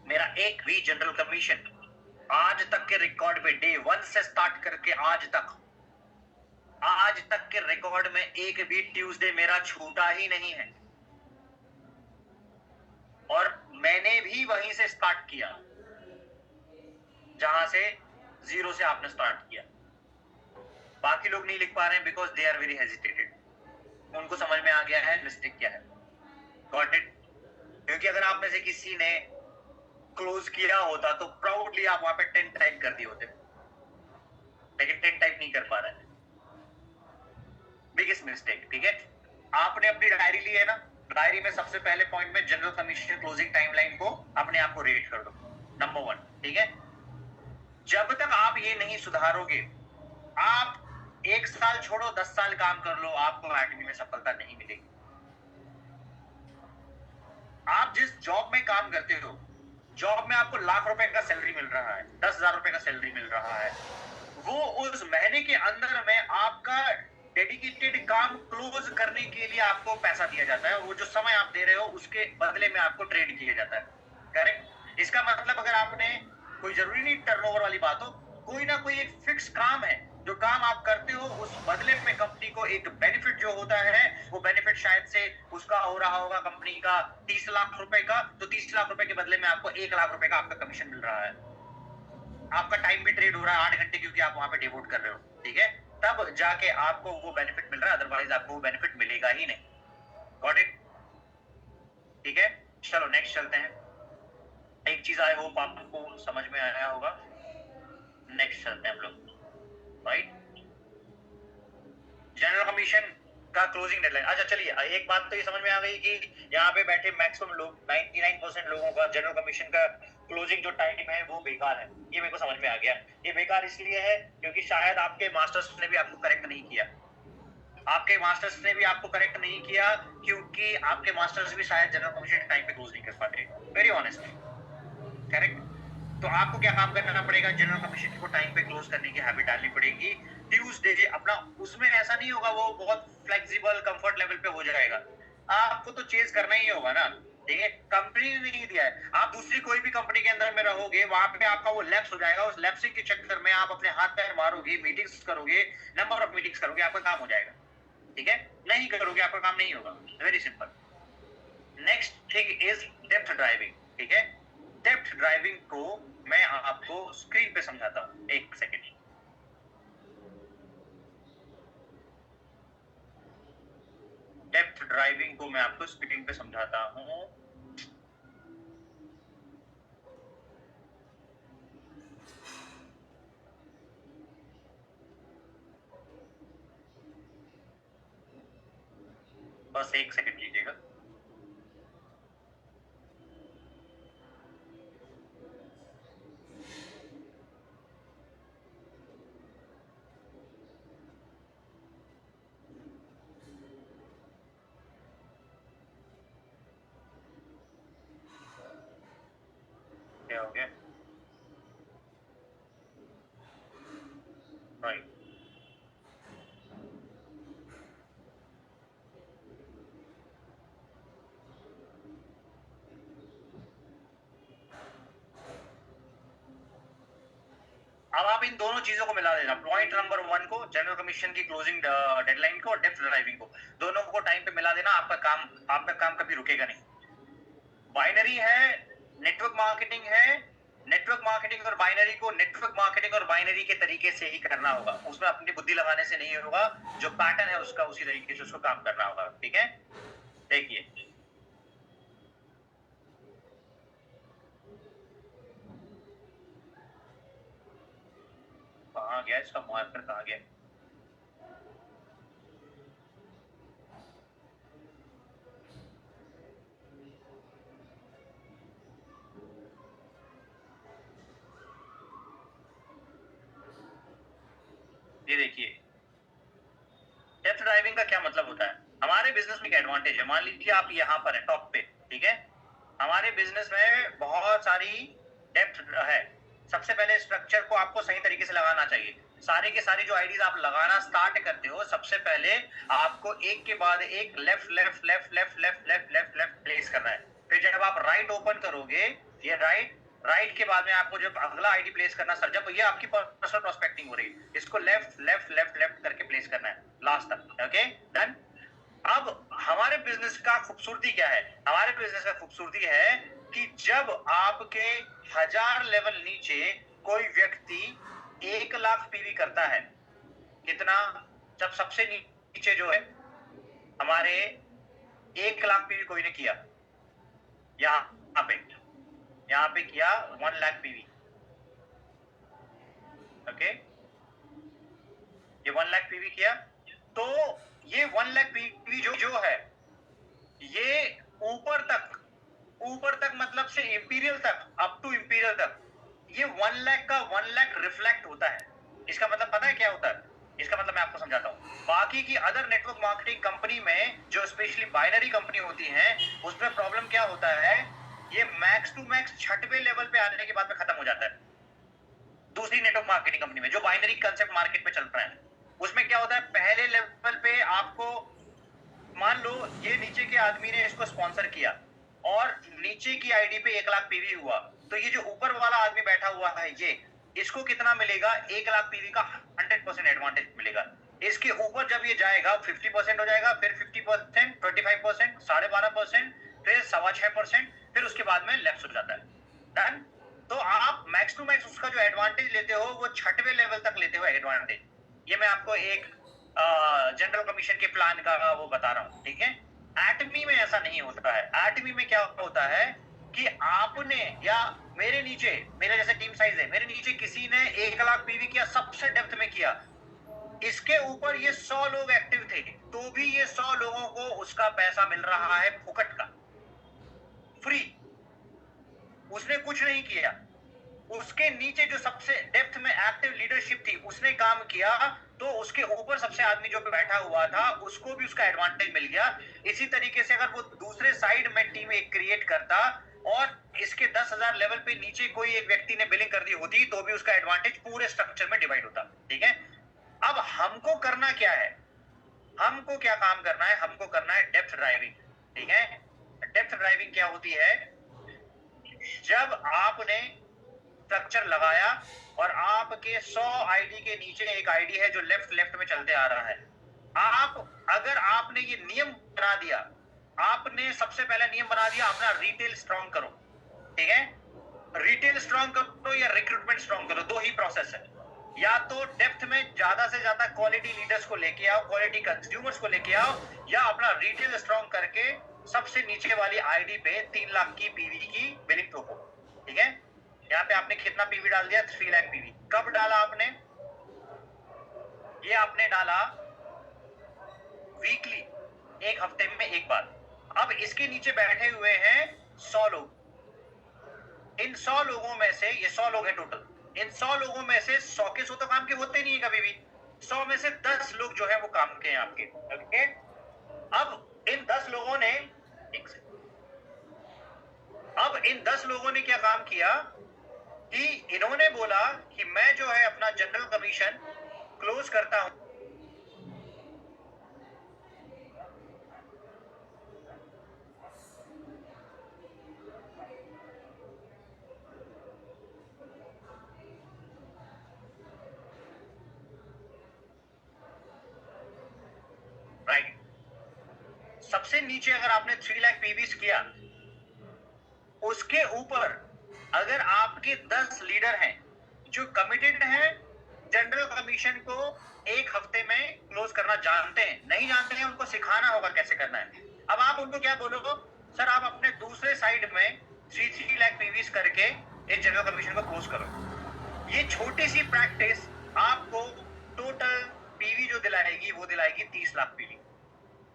मेरा एक भी जनरल कमीशन आज तक के रिकॉर्ड में, डे 1 से स्टार्ट करके आज तक के रिकॉर्ड में एक भी ट्यूसडे मेरा छूटा ही नहीं है। और मैंने भी वहीं से स्टार्ट किया जहां से 0 से आपने स्टार्ट किया। बाकी लोग नहीं लिख पा रहे हैं because they are very hesitated. उनको समझ में आ गया है मिस्टेक क्या है। Got it? क्योंकि अगर आप में से किसी ने क्लोज किया होता तो प्राउडली आप वहां पे 10 टाइप कर दिए होते, लेकिन 10 टाइप नहीं कर पा रहे हैं। Biggest mistake. ठीक है, आपने अपनी डायरी ली है ना, डायरी में सबसे पहले पॉइंट में जनरल कमीशन क्लोजिंग टाइमलाइन को अपने आप को रेट कर दो, नंबर 1। ठीक है, जब तक आप ये नहीं सुधारोगे, आप 1 साल छोड़ो 10 साल काम कर लो, आपको एकेडमी में सफलता नहीं मिलेगी। आप जिस जॉब में काम करते हो, जॉब में आपको लाख रुपए का सैलरी मिल रहा है, 10,000 रुपए का सैलरी मिल रहा है, वो उस महीने के अंदर में आपका डेडिकेटेड काम क्लोज करने के लिए आपको पैसा दिया जाता है। वो जो समय आप दे रहे हो उसके बदले में आपको ट्रेड किया जाता है। करेक्ट? इसका मतलब अगर आपने, कोई जरूरी नहीं टर्नओवर वाली बात हो, कोई ना कोई एक फिक्स काम है जो काम आप करते हो, उस बदले में कंपनी को एक बेनिफिट जो होता है, वो बेनिफिट शायद से उसका हो रहा होगा कंपनी का 30 लाख रुपए का, तो 30 लाख रुपए के बदले में आपको 1 लाख रुपए का आपका कमीशन मिल रहा है। आपका टाइम भी ट्रेड हो रहा है 8 घंटे, क्योंकि आप वहां पे डिवोट कर रहे हो। ठीक है, तब जाके आपको वो बेनिफिट मिल रहा है, अदरवाइज आपको वो बेनिफिट मिलेगा ही नहीं। Got it? ठीक है, चलो नेक्स्ट चलते हैं। एक चीज आई होप आपको समझ में आया होगा। नेक्स्ट चलते हैं हम लोग। राइट, जनरल कमीशन का क्लोजिंग डेडलाइन। अच्छा चलिए, एक बात तो ये समझ में आ गई कि यहाँ पे बैठे मैक्सिमम लोग, 99% लोगों का जनरल कमीशन का क्लोजिंग जो टाइम है वो बेकार है। ये मेरे को समझ में आ गया। ये बेकार इसलिए है क्योंकि शायद आपके मास्टर्स ने भी आपको करेक्ट नहीं किया, आपके मास्टर्स ने भी आपको करेक्ट नहीं किया, क्योंकि आपके मास्टर्स भी शायद जनरल कमीशन टाइम पे क्लोज नहीं कर पाते। Very honestly, correct? तो आपको क्या काम करना पड़ेगा? जनरल कमीशन को टाइम पे क्लोज करने की हैबिट डालनी पड़ेगी। ट्यूसडे अपना, उसमें ऐसा नहीं होगा वो बहुत फ्लेक्सिबल कंफर्ट लेवल पे हो जाएगा, आपको तो चेज करना ही होगा ना। ठीक है, कंपनी ने नहीं दिया है, आप दूसरी कोई भी कंपनी के अंदर में रहोगे, वहां पे आपका वो लैप्स हो जाएगा। उस लैप्सिंग के चक्कर में आप अपने हाथ पैर मारोगे, मीटिंग्स करोगे, नंबर ऑफ मीटिंग्स करोगे, आपका काम हो जाएगा। ठीक है, नहीं करोगे आपका काम नहीं होगा। Very simple. Next thing is depth driving. ठीक है, डेप्थ ड्राइविंग को मैं आपको स्क्रीन पे समझाता हूं, एक सेकेंड। डेप्थ ड्राइविंग को मैं आपको स्क्रीन पे समझाता हूं। बस एक सेकेंड लीजिएगा। क्या हो गया? राइट, अब आप इन दोनों चीजों को मिला देना। पॉइंट नंबर 1 को, जनरल कमीशन की क्लोजिंग डेडलाइन को, डेप्थ ड्राइविंग को, दोनों को टाइम पे मिला देना। आपका काम कभी रुकेगा नहीं। बाइनरी है, नेटवर्क मार्केटिंग है, नेटवर्क मार्केटिंग और बाइनरी को नेटवर्क मार्केटिंग और बाइनरी के तरीके से ही करना होगा, उसमें अपनी बुद्धि लगाने से नहीं होगा, जो पैटर्न है उसका उसी तरीके से उसको काम करना होगा। ठीक है, देखिए कहाँ गया इसका मार्कर, कहाँ गया? ये देखिए, डेप्थ ड्राइविंग का क्या मतलब होता है? हमारे बिजनेस में एक एडवांटेज है, मान लीजिए आप यहाँ पर है टॉप पे, ठीक है, हमारे बिजनेस में बहुत सारी डेप्थ है। सबसे पहले स्ट्रक्चर को आपको सही तरीके से लगाना चाहिए। सारे के सारे जो आईडीज आप लगाना स्टार्ट करते हो, सबसे पहले आपको एक के बाद एक left left left left left left left left place करना है। फिर जब आप राइट ओपन करोगे, ये राइट के बाद में आपको जब अगला आईडी प्लेस करना, सर जब ये आपकी पर्सनल प्रोस्पेक्टिंग हो रही है, इसको लेफ्ट लेफ्ट लेफ्ट लेफ्ट करके प्लेस करना है लास्ट तक। Okay done. अब हमारे बिजनेस का खूबसूरती क्या है? हमारे बिजनेस का खूबसूरती है कि जब आपके 1000 लेवल नीचे कोई व्यक्ति 1 लाख पीवी करता है, कितना? जब सबसे नीचे जो है हमारे 1 लाख पीवी कोई ने किया, यहाँ पे किया 1 लाख पीवी। ओके, ये 1 लाख पीवी किया, तो ये 1 लाख पीवी जो है ये ऊपर तक मतलब से इंपीरियल तक, अप टू इंपीरियल तक, ये 1 लाख का 1 लाख रिफ्लेक्ट होता है। इसका मतलब पता है क्या होता है? इसका मतलब मैं आपको समझाता हूँ। बाकी की अदर नेटवर्क मार्केटिंग कंपनी में जो स्पेशली बाइनरी कंपनी होती है, उसमें प्रॉब्लम क्या होता है, ये मैक्स टू मैक्स 6वें लेवल पे आने के बाद में खत्म हो जाता है। दूसरी नेटवर्क मार्केटिंग कंपनी में जो बाइनरी कंसेप्ट मार्केट में चल रहा है, उसमें क्या होता है, पहले लेवल पे आपको मान लो ये नीचे के आदमी ने इसको स्पॉन्सर किया और नीचे की आईडी पे 1 लाख पीवी हुआ, तो ये जो ऊपर वाला आदमी बैठा हुआ है ये, इसको कितना मिलेगा? 1 लाख पीवी का 100% एडवांटेज मिलेगा। इसके ऊपर जब ये जाएगा 50% हो जाएगा, फिर 50%, 25%, 12.5%, फिर 6.25%, फिर उसके बाद में लेफ्ट हो जाता है। डन। तो आप मैक्स टू मैक्स उसका जो एडवांटेज लेते हो वो 6वें लेवल तक लेते हो एडवांटेज। ये मैं आपको एक जनरल कमीशन के प्लान का वो बता रहा हूँ, ठीक है। एटमी में ऐसा नहीं होता है। एटमी में क्या होता है कि आपने या मेरे नीचे, मेरे जैसे टीम साइज है, मेरे नीचे किसी ने 1 लाख पीवी किया, सबसे डेप्थ में किया, इसके ऊपर ये 100 लोग एक्टिव थे, तो भी ये 100 लोगों को उसका पैसा मिल रहा है फुकट का, फ्री, उसने कुछ नहीं किया। उसके नीचे जो सबसे डेप्थ में एक्टिव लीडरशिप थी, उसने काम किया, तो उसके ऊपर सबसे आदमी जो बैठा हुआ था उसको भी उसका एडवांटेज मिल गया। इसी तरीके से अगर वो दूसरे साइड में टीम एक क्रिएट करता और इसके 10,000 लेवल पे नीचे कोई एक व्यक्ति ने बिलिंग कर दी होती, तो भी उसका एडवांटेज पूरे स्ट्रक्चर में डिवाइड होता। ठीक है, अब हमको करना क्या है, हमको क्या काम करना है? हमको करना है डेप्थ ड्राइविंग। ठीक है, डेप्थ ड्राइविंग क्या होती है? जब आपने स्ट्रक्चर लगाया और आपके 100 आईडी के नीचे एक आईडी है जो लेफ्ट लेफ्ट में चलते आ रहा है, आप अगर आपने ये नियम बना दिया, आपने सबसे पहला नियम बना दिया अपना रिटेल स्ट्रॉन्ग करो। ठीक है, रिटेल स्ट्रॉन्ग करो या रिक्रूटमेंट स्ट्रॉन्ग करो, दो ही प्रोसेस है। या तो डेप्थ में ज्यादा से ज्यादा क्वालिटी लीडर्स को लेके आओ, क्वालिटी कंज्यूमर्स को लेके आओ, या अपना रिटेल स्ट्रॉन्ग करके सबसे नीचे वाली आईडी पे 3 लाख की पीवी की बिलिंग ठोको। ठीक है, यहाँ पे आपने कितना पीवी डाल दिया? 3 लाख पीवी। कब डाला आपने? ये आपने डाला वीकली, एक हफ्ते में एक बार। अब इसके नीचे बैठे हुए हैं 100 लोग। इन 100 लोगों में से, ये 100 लोग हैं टोटल, इन 100 लोगों में से 100 के 100 तो काम के होते नहीं है कभी भी। 100 में से 10 लोग जो है वो काम के हैं आपके। ओके, अब इन 10 लोगों ने अब इन 10 लोगों ने क्या काम किया कि इन्होंने बोला कि मैं जो है अपना जनरल कमीशन क्लोज करता हूं। राइट, सबसे नीचे अगर आपने 3 लाख पीवीस किया, उसके ऊपर अगर आपके 10 लीडर हैं जो कमिटेड हैं जनरल कमीशन को एक हफ्ते में क्लोज करना जानते हैं, नहीं जानते हैं उनको सिखाना होगा कैसे करना है। अब आप उनको क्या बोलोगे, सर आप अपने दूसरे साइड में 3 लाख पीवीज करके एक जनरल कमीशन को क्लोज करो। ये छोटी सी प्रैक्टिस आपको टोटल पीवी जो दिलाएगी वो दिलाएगी 30 लाख पीवी।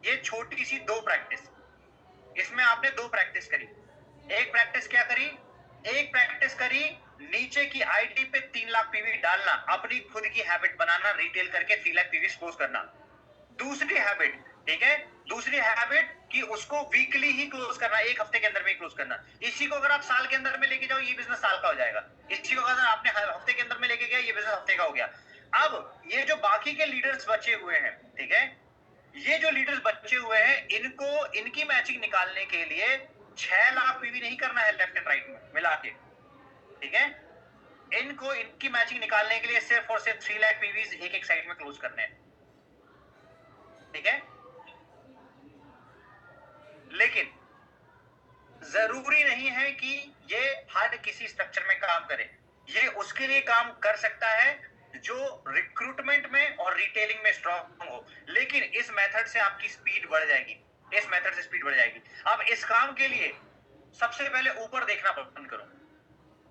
ये छोटी सी 2 प्रैक्टिस, इसमें आपने 2 प्रैक्टिस करी। एक प्रैक्टिस क्या करी, एक प्रैक्टिस करी नीचे की आईडी पे 3 लाख पीवी डालना, अपनी खुद की हैबिट बनाना, रिटेल करके 3 लाख पीवी क्लोज करना। दूसरी हैबिट, ठीक है, दूसरी हैबिट कि उसको वीकली ही क्लोज करना, एक हफ्ते के अंदर में ही क्लोज करना। इसी को अगर आप साल के अंदर में लेके जाओ ये बिजनेस साल का हो जाएगा। इसी को अगर आपने हफ्ते के अंदर में लेके गया ये बिजनेस हफ्ते का हो गया। अब ये जो बाकी के लीडर्स बचे हुए हैं, ठीक है, ये जो लीडर्स बचे हुए हैं इनको इनकी मैचिंग निकालने के लिए 6 लाख पीवी नहीं करना है लेफ्ट एंड राइट में मिला के, ठीक है, इनको इनकी मैचिंग निकालने के लिए सिर्फ और सिर्फ 3 लाख पीवीज एक एक साइड में क्लोज करने हैं, ठीक है। लेकिन जरूरी नहीं है कि ये हर किसी स्ट्रक्चर में काम करे। ये उसके लिए काम कर सकता है जो रिक्रूटमेंट में और रिटेलिंग में स्ट्रांग हो। लेकिन इस मेथड से आपकी स्पीड बढ़ जाएगी, इस मेथड से स्पीड बढ़ जाएगी। अब इस काम के लिए सबसे पहले ऊपर देखना बंद करो,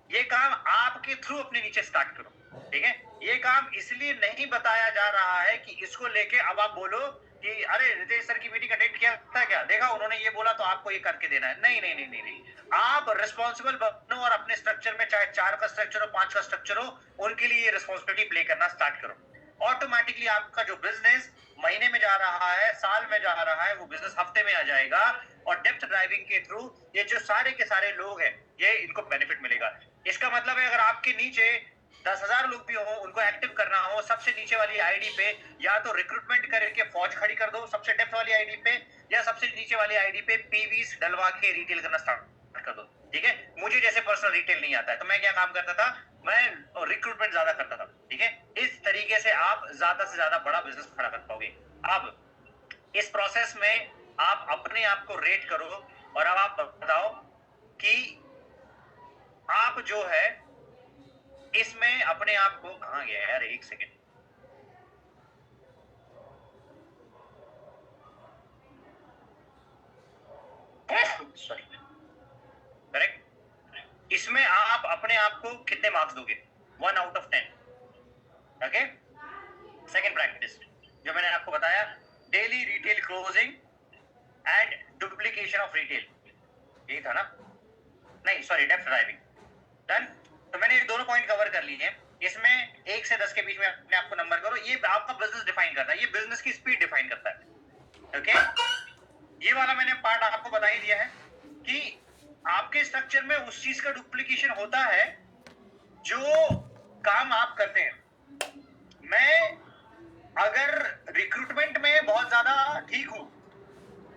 ये काम आपके थ्रू अपने नीचे स्टार्ट करो, ठीक है। ये काम इसलिए नहीं बताया जा रहा है कि इसको लेके अब आप बोलो कि अरे रितेश सर की मीटिंग अटेंड किया था क्या, देखा उन्होंने ये बोला तो आपको ये करके देना है। नहीं नहीं नहीं नहीं, नहीं। आप रिस्पॉन्सिबल बनो और अपने स्ट्रक्चर में चाहे 4 का स्ट्रक्चर हो 5 का स्ट्रक्चर हो उनके लिए रिस्पॉन्सिबिलिटी प्ले करना स्टार्ट करो। ऑटोमेटिकली आपका जो बिजनेस महीने में जा रहा है, साल में जा रहा है, वो बिजनेस हफ्ते में आ जाएगा। और डेप्थ ड्राइविंग के थ्रू ये जो सारे के सारे लोग हैं ये इनको बेनिफिट मिलेगा। इसका मतलब है अगर आपके नीचे 10,000 लोग भी हो, उनको एक्टिव करना हो, सबसे नीचे वाली आईडी पे या तो रिक्रूटमेंट करके फौज खड़ी कर दो सबसे डेप्थ वाली आईडी पे, या सबसे नीचे वाली आईडी पे पीवीस डलवा के रिटेल करना स्टार्ट कर दो, ठीक है। मुझे जैसे पर्सनल रिटेल नहीं आता है तो मैं क्या काम करता था, मैं रिक्रूटमेंट ज्यादा करता था, ठीक है। इस तरीके से आप ज्यादा से ज्यादा बड़ा बिजनेस खड़ा कर पाओगे। अब इस प्रोसेस में आप अपने आप को रेट करो और अब आप बताओ कि आप जो है इसमें अपने आप को, कहां गया यार, एक सेकेंड, सॉरी, करेक्ट। इसमें आप अपने आप को कितने मार्क्स दोगे, 1 out of 10, okay. Second practice जो मैंने आपको बताया, daily retail closing and duplication of retail, यही था ना, नहीं सॉरी, डेप्थ ड्राइविंग, डन। तो मैंने ये दोनों पॉइंट कवर कर लिए हैं। इसमें 1 से 10 के बीच में अपने आप को नंबर करो। ये आपका बिजनेस डिफाइन करता है, ये बिजनेस की स्पीड डिफाइन करता है, ओके। ये वाला मैंने पार्ट आपको बता ही दिया है कि आपके स्ट्रक्चर में उस चीज का डुप्लीकेशन होता है जो काम आप करते हैं। मैं अगर रिक्रूटमेंट में बहुत ज्यादा ठीक हूं,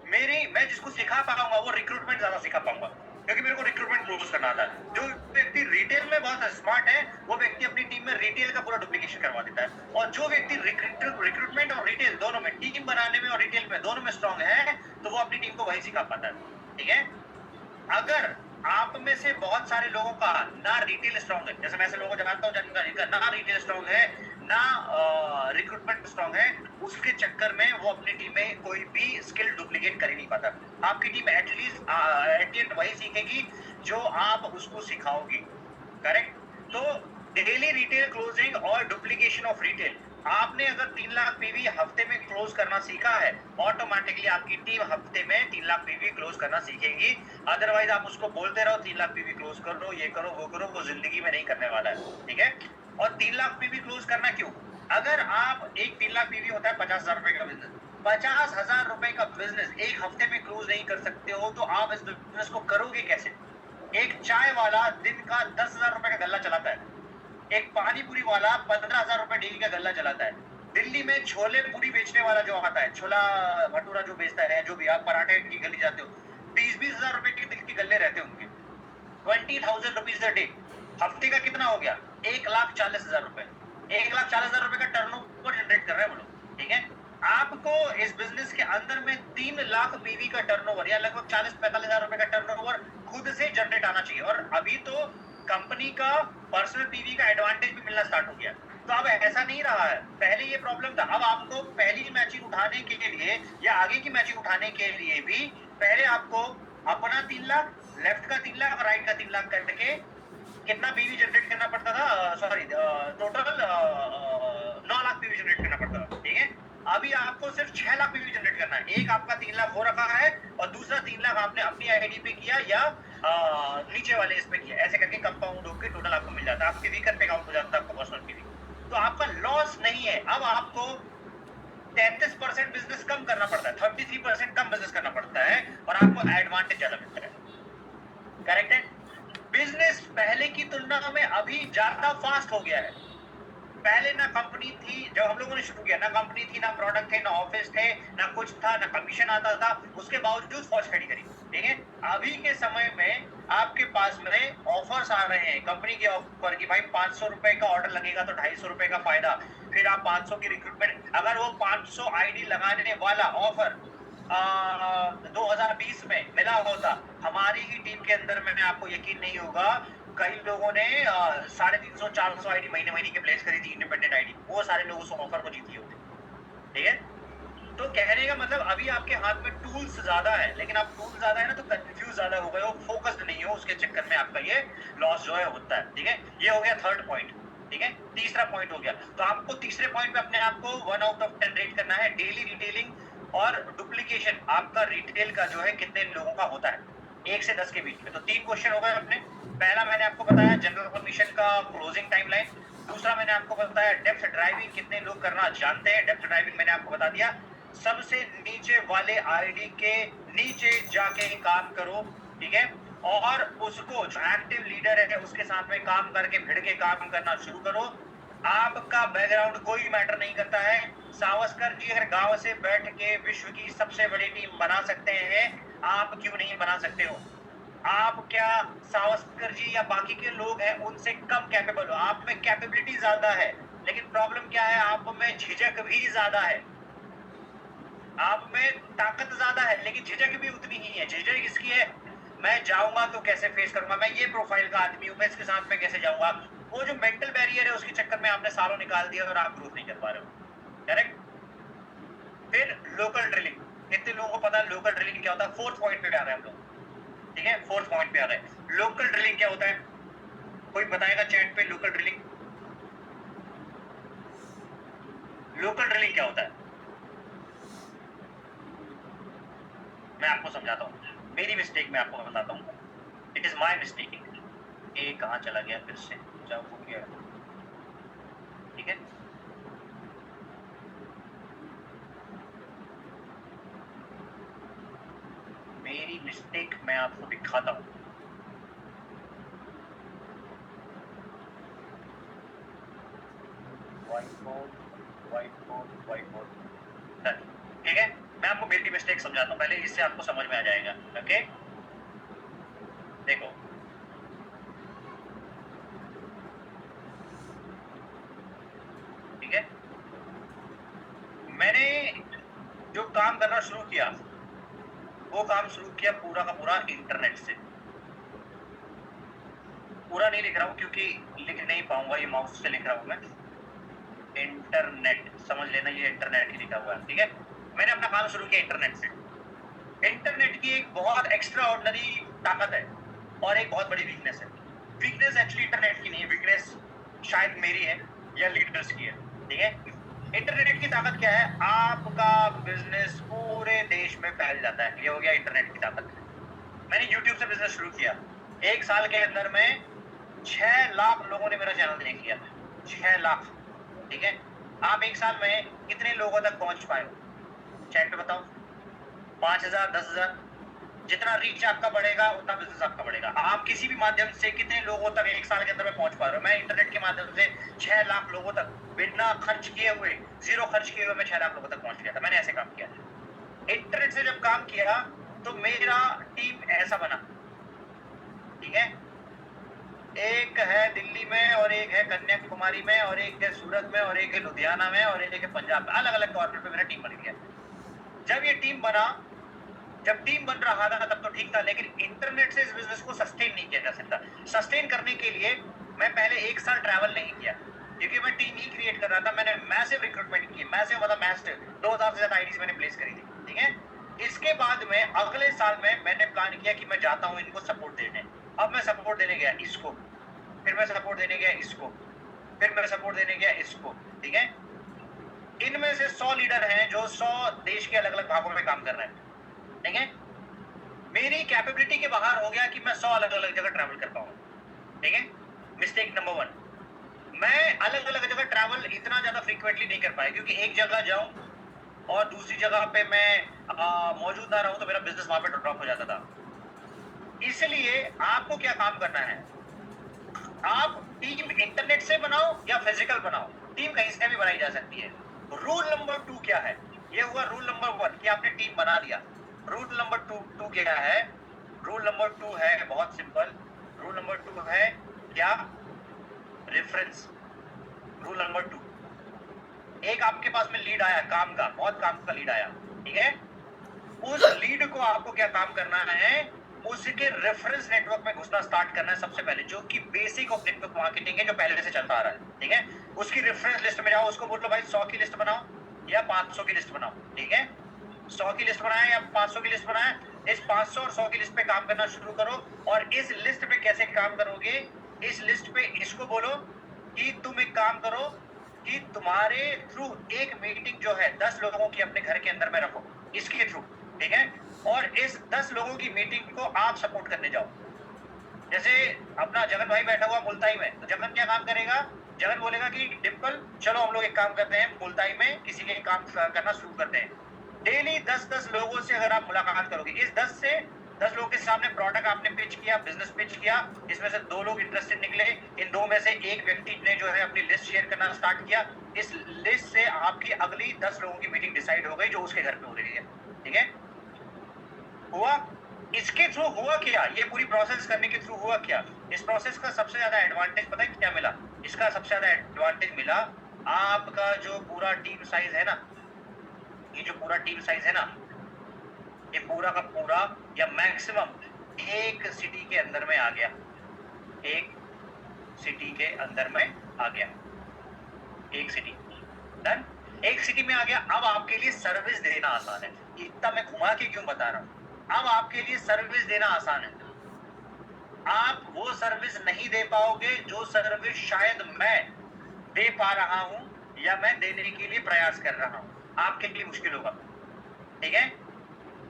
मैं जिसको सिखा पाऊंगा वो रिक्रूटमेंट ज्यादा सिखा पाऊंगा क्योंकि मेरे को रिक्रूटमेंट क्लोज करना आता है। जो व्यक्ति रिटेल में बहुत स्मार्ट है वो व्यक्ति अपनी टीम में रिटेल का पूरा डुप्लीकेशन करवा देता है। और जो व्यक्ति रिक्रूटमेंट और रिटेल दोनों में, टीम बनाने में और रिटेल में दोनों में स्ट्रांग है तो वो अपनी टीम को वही सिखा पाता है, ठीक है। अगर आप में से बहुत सारे लोगों का ना रिटेल स्ट्रांग है, जैसे मैं ऐसे लोगों को जानता हूं जिनका ना रिटेल स्ट्रांग है ना रिक्रूटमेंट स्ट्रांग है, उसके चक्कर में वो अपनी टीम में कोई भी स्किल डुप्लीकेट कर ही नहीं पाता। आपकी टीम एटलीस्ट एट वही सीखेगी जो आप उसको सिखाओगे, करेक्ट। तो डेली रिटेल क्लोजिंग और डुप्लीकेशन ऑफ रिटेल, आपने अगर 3 लाख पीवी हफ्ते में क्लोज करना सीखा है, ऑटोमेटिकली आपकी टीम हफ्ते में 3 लाख पीवी क्लोज करना सीखेगी। अदरवाइज आप उसको बोलते रहो 3 लाख पीवी क्लोज कर लो, ये करो वो करो, वो जिंदगी में नहीं करने वाला है, ठीक है। और 3 लाख पीवी क्लोज करना क्यों, अगर आप एक 3 लाख पीवी होता है 50,000 रुपए का बिजनेस, 50,000 रुपए का बिजनेस एक हफ्ते में क्लोज नहीं कर सकते हो तो आप इस बिजनेस को करोगे कैसे। एक चाय वाला दिन का 10,000 रुपए का गल्ला चलाता है, एक पानी पूरी वाला 15,000 रुपए डेली का गल्ला चलाता है। दिल्ली में छोले पूरी बेचने वाला जो आता है, छोला भटूरा जो बेचता है, जो भी आप पराठे की गली जाते हो, 20-20 हजार रुपए के दिल के गल्ले रहते हैं उनके, 20,000 रुपीज अ डे, हफ्ते का कितना हो गया, 1,40,000 रुपए, 1,40,000 रुपए का टर्नओवर जनरेट कर रहे हैं वो लोग, ठीक है। आपको इस बिजनेस के अंदर में 3 लाख पीवी का टर्नओवर या लगभग 40-45 हजार रुपए का टर्नओवर खुद से जनरेट आना चाहिए। और अभी तो कंपनी का पर्सनल पीवी का एडवांटेज भी मिलना स्टार्ट हो गया। तो अब ऐसा नहीं रहा है, पहले ये प्रॉब्लम था। अब आपको पहली मैचिंग उठाने के लिए या आगे की मैचिंग उठाने के लिए भी पहले आपको अपना 3 लाख, लेफ्ट का 3 लाख और राइट का 3 लाख करके कितना पीवी जनरेट करना पड़ता था, sorry total 9 lakh PV generate करना पड़ता था, ठीक है। अभी आपको सिर्फ 6 लाख पीवी जनरेट करना है। एक आपका 3 लाख हो रखा है और दूसरा 3 लाख आपने अपनी आईडी पे किया या नीचे वाले इस पे किया, ऐसे करके कंपाउंड होकर टोटल आपको मिल जाता है, आपके वीकर पे काउंट हो जाता है आपका पर्सनल पीवी। तो आपका लॉस नहीं है। अब आपको 33% बिजनेस कम करना पड़ता है, 33% कम बिजनेस करना पड़ता है और आपको एडवांटेज ज्यादा मिलता है। करेक्ट है। बिजनेस पहले की तुलना में अभी ज्यादा फास्ट हो गया है। पहले ना कंपनी थी, जब हम लोगों ने शुरू किया, ना कंपनी थी, ना प्रोडक्ट थे, ना ऑफिस थे, ना कुछ था, ना कमीशन आता था, उसके बावजूद फौज खड़ी करी, ठीक है। अभी के समय में आपके पास में ऑफर्स आ रहे हैं कंपनी के ऑफर की, भाई 500 रुपए का ऑर्डर लगेगा तो 250 रुपए का फायदा, फिर आप 500 की रिक्रूटमेंट। अगर वो 500 आईडी लगाने वाला ऑफर 2020 में मिला होता हमारी ही टीम के अंदर में, आपको यकीन नहीं होगा, कई लोगों ने 350-400 आईडी महीने महीने के प्लेस करी थी, इंडिपेंडेंट आईडी, वो सारे लोग उस ऑफर को जीती होते, ठीक है। तो कहने का मतलब अभी आपके हाथ में टूल्स ज्यादा है, लेकिन आप टूल ज्यादा है ना तो कंफ्यूज ज्यादा हो गए हो, फोकस्ड नहीं हो, उसके चक्कर में आपका ये लॉस जो है होता है, ठीक है। ये हो गया थर्ड पॉइंट, ठीक है। तीसरा पॉइंट हो गया, तो आपको तीसरे पॉइंट पे अपने आप को 1 आउट ऑफ 10 रेट करना है। डेली रिटेलिंग और डुप्लीकेशन आपका रिटेल का जो है कितने लोगों का होता है 1 से 10 के बीच में। तो 3 क्वेश्चन हो गए अपने। पहला मैंने आपको बताया जनरल परमिशन का क्लोजिंग टाइमलाइन। दूसरा मैंने आपको बताया डेप्थ ड्राइविंग कितने लोग करना जानते हैं। डेप्थ ड्राइविंग मैंने आपको बता दिया, सबसे नीचे वाले आईडी के नीचे जाके काम करो, ठीक है। और उसको जो एक्टिव लीडर है उसके साथ में काम करके भिड़ के काम करना शुरू करो। आपका बैकग्राउंड कोई मैटर नहीं करता है। सावस्कर जी अगर गांव से बैठ के विश्व की सबसे बड़ी टीम बना सकते हैं, आप क्यों नहीं बना सकते हो? आप क्या सावस्कर जी या बाकी के लोग हैं उनसे कम कैपेबल हो? आप में कैपेबिलिटी ज्यादा है, लेकिन प्रॉब्लम क्या है, आप में झिझक भी ज्यादा है। आप में ताकत ज्यादा है लेकिन झिझक भी उतनी ही है। झिझक इसकी है, मैं जाऊंगा तो कैसे फेस करूंगा, मैं ये प्रोफाइल का आदमी हूं, मैं इसके साथ में कैसे जाऊंगा। वो जो मेंटल बैरियर है उसके चक्कर में आपने सालों निकाल दिया और आप ग्रोथ नहीं कर पा रहे हो, करेक्ट। फिर लोकल ड्रिलिंग, कितने लोगों को पता है लोकल ड्रिलिंग क्या होता है? 4th पॉइंट पे आ रहे हैं हम लोग, ठीक है। 4th पॉइंट पे आ रहे हैं, लोकल ड्रिलिंग क्या होता है? कोई बताएगा चैट पे लोकल ड्रिलिंग? लोकल ड्रिलिंग क्या होता है? मैं आपको समझाता हूँ, मेरी मिस्टेक मैं आपको बताता हूँ। It is my mistake. ये कहाँ चला गया फिर से, जब हो गया, ठीक है। मेरी मिस्टेक मैं आपको दिखाता हूँ। ठीक है, मैं आपको मेरी मिस्टेक समझाता हूँ पहले, इससे आपको समझ में आ जाएगा। ओके, देखो ठीक है, मैंने जो काम करना शुरू किया वो काम शुरू किया पूरा का पूरा इंटरनेट से। पूरा नहीं लिख रहा हूँ क्योंकि लिख नहीं पाऊंगा, ये माउस से लिख रहा हूँ मैं। इंटरनेट समझ लेना, ये इंटरनेट ही लिखा हुआ है, ठीक है। मैंने अपना काम शुरू किया इंटरनेट से। इंटरनेट की एक बहुत एक्स्ट्रा ऑर्डिनरी ताकत है और एक बहुत बड़ी वीकनेस है। वीकनेस एक्चुअली इंटरनेट की नहीं है, वीकनेस शायद मेरी है या लीडर्स की है, ठीक है। इंटरनेट की ताकत क्या है? आपका बिजनेस पूरे देश में फैल जाता है, ये हो गया इंटरनेट की ताकत। मैंने यूट्यूब से बिजनेस शुरू किया, 1 साल के अंदर में 6 लाख लोगों ने मेरा चैनल देख लिया, 6 लाख, ठीक है। आप 1 साल में कितने लोगों तक पहुंच पाए हो? चैट पे बताओ। 5,000, 10,000, जितना रीच आपका बढ़ेगा उतना बिजनेस आपका बढ़ेगा। आप किसी भी माध्यम से कितने लोगों तक 1 साल के अंदर में पहुंच पा रहे हो? मैं इंटरनेट के माध्यम से 6 लाख लोगों तक बिना खर्च किए हुए, जीरो खर्च किए हुए मैं 6 लाख लोगों तक पहुंच गया था। मैंने ऐसे काम किया। इंटरनेट से जब काम किया तो मेरा टीम ऐसा बना, ठीक है। एक है दिल्ली में और एक है कन्याकुमारी में और एक है सूरत में और एक है लुधियाना में और एक है पंजाब में, अलग अलग कॉर्नर पे मेरा टीम बन गया। जब ये टीम बना जब टीम बन रहा था तब तो ठीक था, लेकिन इंटरनेट से इस बिजनेस को सस्टेन नहीं किया जा सकता। सस्टेन करने के लिए मैं पहले 1 साल ट्रैवल नहीं किया, क्योंकि मैं टीम ही क्रिएट कर रहा था। मैंने मैसिव रिक्रूटमेंट की, मैसिव मतलब मैसिव 2000 से ज्यादा आईडीज मैंने प्लेस करी थी, ठीक है। इसके बाद में अगले साल में मैंने प्लान किया कि मैं जाता हूँ इनको सपोर्ट देने। अब मैं सपोर्ट देने गया इसको, फिर मैं सपोर्ट देने गया इसको, फिर मैं सपोर्ट देने गया इसको, ठीक है। इनमें से 100 लीडर हैं जो 100 देश के अलग अलग भागों में काम कर रहे हैं, ठीक है। मेरी कैपेबिलिटी के बाहर हो गया कि मैं 100 अलग अलग जगह ट्रैवल कर पाऊँ, ठीक है। मिस्टेक नंबर 1, मैं अलग अलग जगह ट्रैवल इतना ज्यादा फ्रीक्वेंटली नहीं कर पाया, क्योंकि एक जगह जाऊं और दूसरी जगह पे मैं मौजूद ना रहूं तो मेरा बिजनेस वहां पे ड्रॉप हो जाता था। इसलिए आपको क्या काम करना है, आप टीम इंटरनेट से बनाओ या फिजिकल बनाओ, टीम कहीं से भी बनाई जा सकती है। रूल नंबर 2 क्या है? ये हुआ रूल नंबर 1 कि आपने टीम बना दिया। रूल नंबर 2 क्या है? रूल नंबर 2 है बहुत सिंपल। रूल नंबर 2 है क्या? रेफरेंस। रूल नंबर 2, एक आपके पास में लीड आया काम का, बहुत काम का लीड आया, ठीक है। उस लीड को आपको क्या काम करना है? उसके रेफरेंस नेटवर्क में घुसना स्टार्ट करना है सबसे पहले, जो कि बेसिक ऑफ नेटवर्क मार्केटिंग है, जो पहले से चलता आ रहा है, ठीक है। उसकी रेफरेंस लिस्ट में जाओ, उसको बोलो भाई 100 की लिस्ट बनाओ या 500 की लिस्ट बनाओ, ठीक है। 100 की लिस्ट बनाया या 500 की लिस्ट बनाया, इस 500 और 100 की लिस्ट पे काम करना शुरू करो। और इस लिस्ट पे कैसे काम करोगे? इस लिस्ट पे इसको बोलो कि तुम एक काम करो कि तुम्हारे थ्रू एक मीटिंग जो है 10 लोगों की अपने घर के अंदर में रखो, इसके थ्रू, ठीक है। और इस 10 लोगों की मीटिंग को आप सपोर्ट करने जाओ। जैसे अपना जगन भाई बैठा हुआ मुल्ताई में, तो जगन क्या काम करेगा? जगन बोलेगा कि डिम्पल चलो हम लोग एक काम करते हैं, मुल्ताई में किसी के काम करना शुरू करते हैं। डेली 10-10 लोगों से अगर आप मुलाकात करोगे, इस 10 से 10 लोगों के सामने प्रोडक्ट आपने पिच किया, बिजनेस पिच किया, इसमें से 2 लोग इंटरेस्टेड निकले, इन 2 में से एक व्यक्ति ने जो है अपनी लिस्ट शेयर करना स्टार्ट किया। इस लिस्ट से आपकी अगली 10 लोगों की मीटिंग डिसाइड हो गई जो उसके घर पे हो रही है, ठीक है। हुआ? इसके थ्रू हुआ क्या? ये पूरी प्रोसेस करने के थ्रू हुआ क्या? इस प्रोसेस का सबसे ज्यादा एडवांटेज पता है क्या मिला? इसका सबसे ज्यादा एडवांटेज मिला, आपका जो पूरा टीम साइज है ना, ये जो पूरा टीम साइज है ना, ये पूरा का पूरा या मैक्सिमम एक सिटी के अंदर में आ गया, एक सिटी के अंदर में आ गया, एक सिटी डन, एक सिटी में आ गया। अब आपके लिए सर्विस देना आसान है। इतना मैं घुमा के क्यों बता रहा हूं? अब आपके लिए सर्विस देना आसान है। आप वो सर्विस नहीं दे पाओगे जो सर्विस शायद मैं दे पा रहा हूं या मैं देने के लिए प्रयास कर रहा हूं, आपके लिए मुश्किल होगा, ठीक है।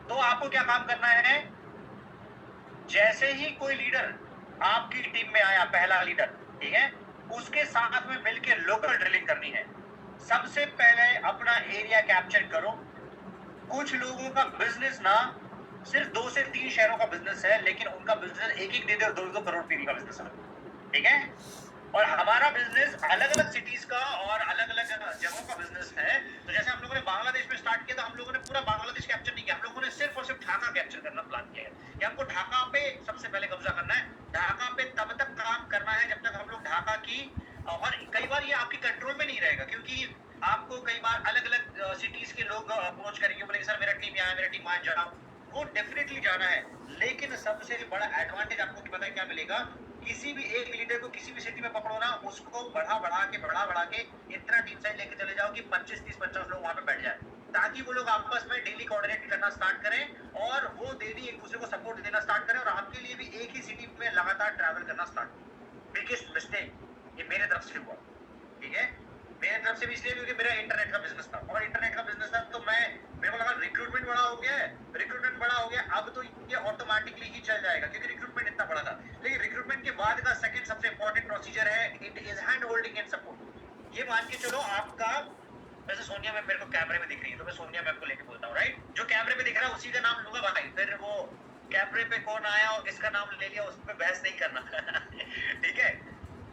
तो आपको क्या काम करना है? जैसे ही कोई लीडर आपकी टीम में आया, पहला लीडर, ठीक है, उसके साथ में मिलकर लोकल ड्रिलिंग करनी है। सबसे पहले अपना एरिया कैप्चर करो। कुछ लोगों का बिजनेस ना सिर्फ 2 से 3 शहरों का बिजनेस है, लेकिन उनका बिजनेस एक दे 2-2 करोड़ पीवी का बिजनेस है, ठीक है। और हमारा बिजनेस अलग अलग सिटीज का और अलग अलग जगहों का बिजनेस है। तो जैसे हम लोगों ने बांग्लादेश में स्टार्ट किया, तो हम लोगों ने पूरा बांग्लादेश कैप्चर नहीं किया, हम लोगों ने सिर्फ और सिर्फ ढाका कैप्चर करना प्लान किया है कि हमको ढाका पे सबसे पहले कब्जा करना है। ढाका पे तब तक काम करना है जब तक हम लोग ढाका की, और कई बार ये आपकी कंट्रोल में नहीं रहेगा, क्योंकि आपको कई बार अलग अलग सिटीज के लोग अप्रोच करेंगे, बोलेंगे सर मेरा टीम यहाँ है, मेरा टीम वहां जाओ। वो डेफिनेटली जाना है, लेकिन सबसे बड़ा एडवांटेज आपको पता है क्या मिलेगा? किसी भी एक लीडर को किसी भी सिटी में पकड़ो ना, उसको बढ़ा बढ़ा के इतना टीम साइज लेके चले जाओ कि 25, 30, 50 लोग वहां पे बैठ जाए, ताकि वो लोग आपस में डेली कोऑर्डिनेट करना स्टार्ट करें और वो डेली एक दूसरे को सपोर्ट देना स्टार्ट करें, और आपके लिए भी एक ही सिटी में लगातार ट्रैवल करना स्टार्ट। बिगेस्ट मिस्टेक ये मेरे तरफ से हुआ, ठीक है। मेरे तरफ से भी इसलिए क्योंकि मेरा इंटरनेट का बिजनेस था, और इंटरनेट का बिजनेस था तो मेरे को लगा रिक्रूटमेंट बड़ा हो गया है, रिक्रूटमेंट बड़ा हो गया, अब तो ये ऑटोमेटिकली ही चल जाएगा क्योंकि रिक्रूटमेंट इतना बड़ा था। लेकिन रिक्रूटमेंट के बाद का सेकंड सबसे इंपॉर्टेंट प्रोसीजर है, it is hand holding and support. ये मान के चलो आपका, वैसे सोनिया मैम मेरे को कैमरे में दिख रही है तो मैं सोनिया मैम को लेके बोलता हूँ, राइट। जो कैमरे में दिख रहा है उसी का नाम लूंगा भाई, फिर वो कैमरे पे कौन आया और किसका नाम ले लिया उस पर बहस नहीं करना ठीक है।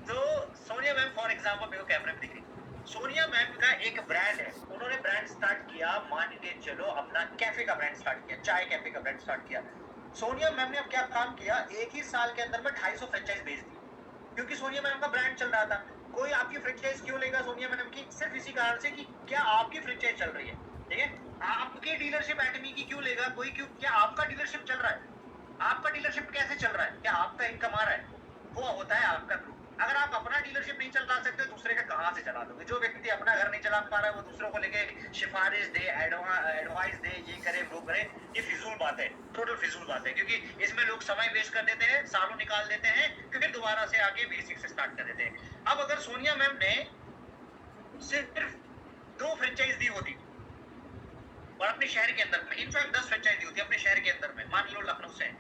तो सोनिया मैम फॉर एग्जाम्पल मेरे को कैमरे में दिख रही है। सोनिया मैम का एक ब्रांड है, उन्होंने ब्रांड स्टार्ट किया, मान के चलो अपना कैफे का ब्रांड स्टार्ट किया, चाय कैफे का ब्रांड स्टार्ट किया। सोनिया मैम ने अब क्या काम किया, एक ही साल के अंदर में 250 फ्रेंचाइज बेच दी, क्योंकि सोनिया मैम का ब्रांड चल रहा था। कोई आपकी फ्रेंचाइज क्यों लेगा सोनिया मैम की? सिर्फ इसी कारण से कि क्या आपकी फ्रेंचाइज चल रही है। ठीक है। आपकी डीलरशिप एटमी की क्यों लेगा कोई? क्यों? क्या आपका डीलरशिप चल रहा है? आपका डीलरशिप कैसे चल रहा है? क्या आपका इनकम आ रहा है? वो होता है आपका प्रूफ। अगर आप अपना डीलरशिप नहीं चला सकते, दूसरे का कहां से चला दोगे? जो व्यक्ति अपना घर नहीं चला पा रहा है, वो दूसरों को लेके सिफारिश दे, एडवाइस दे, ये करे वो करे, ये फिजूल बात है, टोटल फिजूल बात है। क्योंकि इसमें लोग समय वेस्ट कर देते हैं, सालों निकाल देते हैं, फिर दोबारा से आके बेसिक से स्टार्ट कर देते हैं। अब अगर सोनिया मैम ने सिर्फ 2 फ्रेंचाइज दी होती और अपने शहर के अंदर में, इनफैक्ट 10 फ्रेंचाइज दी होती अपने शहर के अंदर में, मान लो लखनऊ से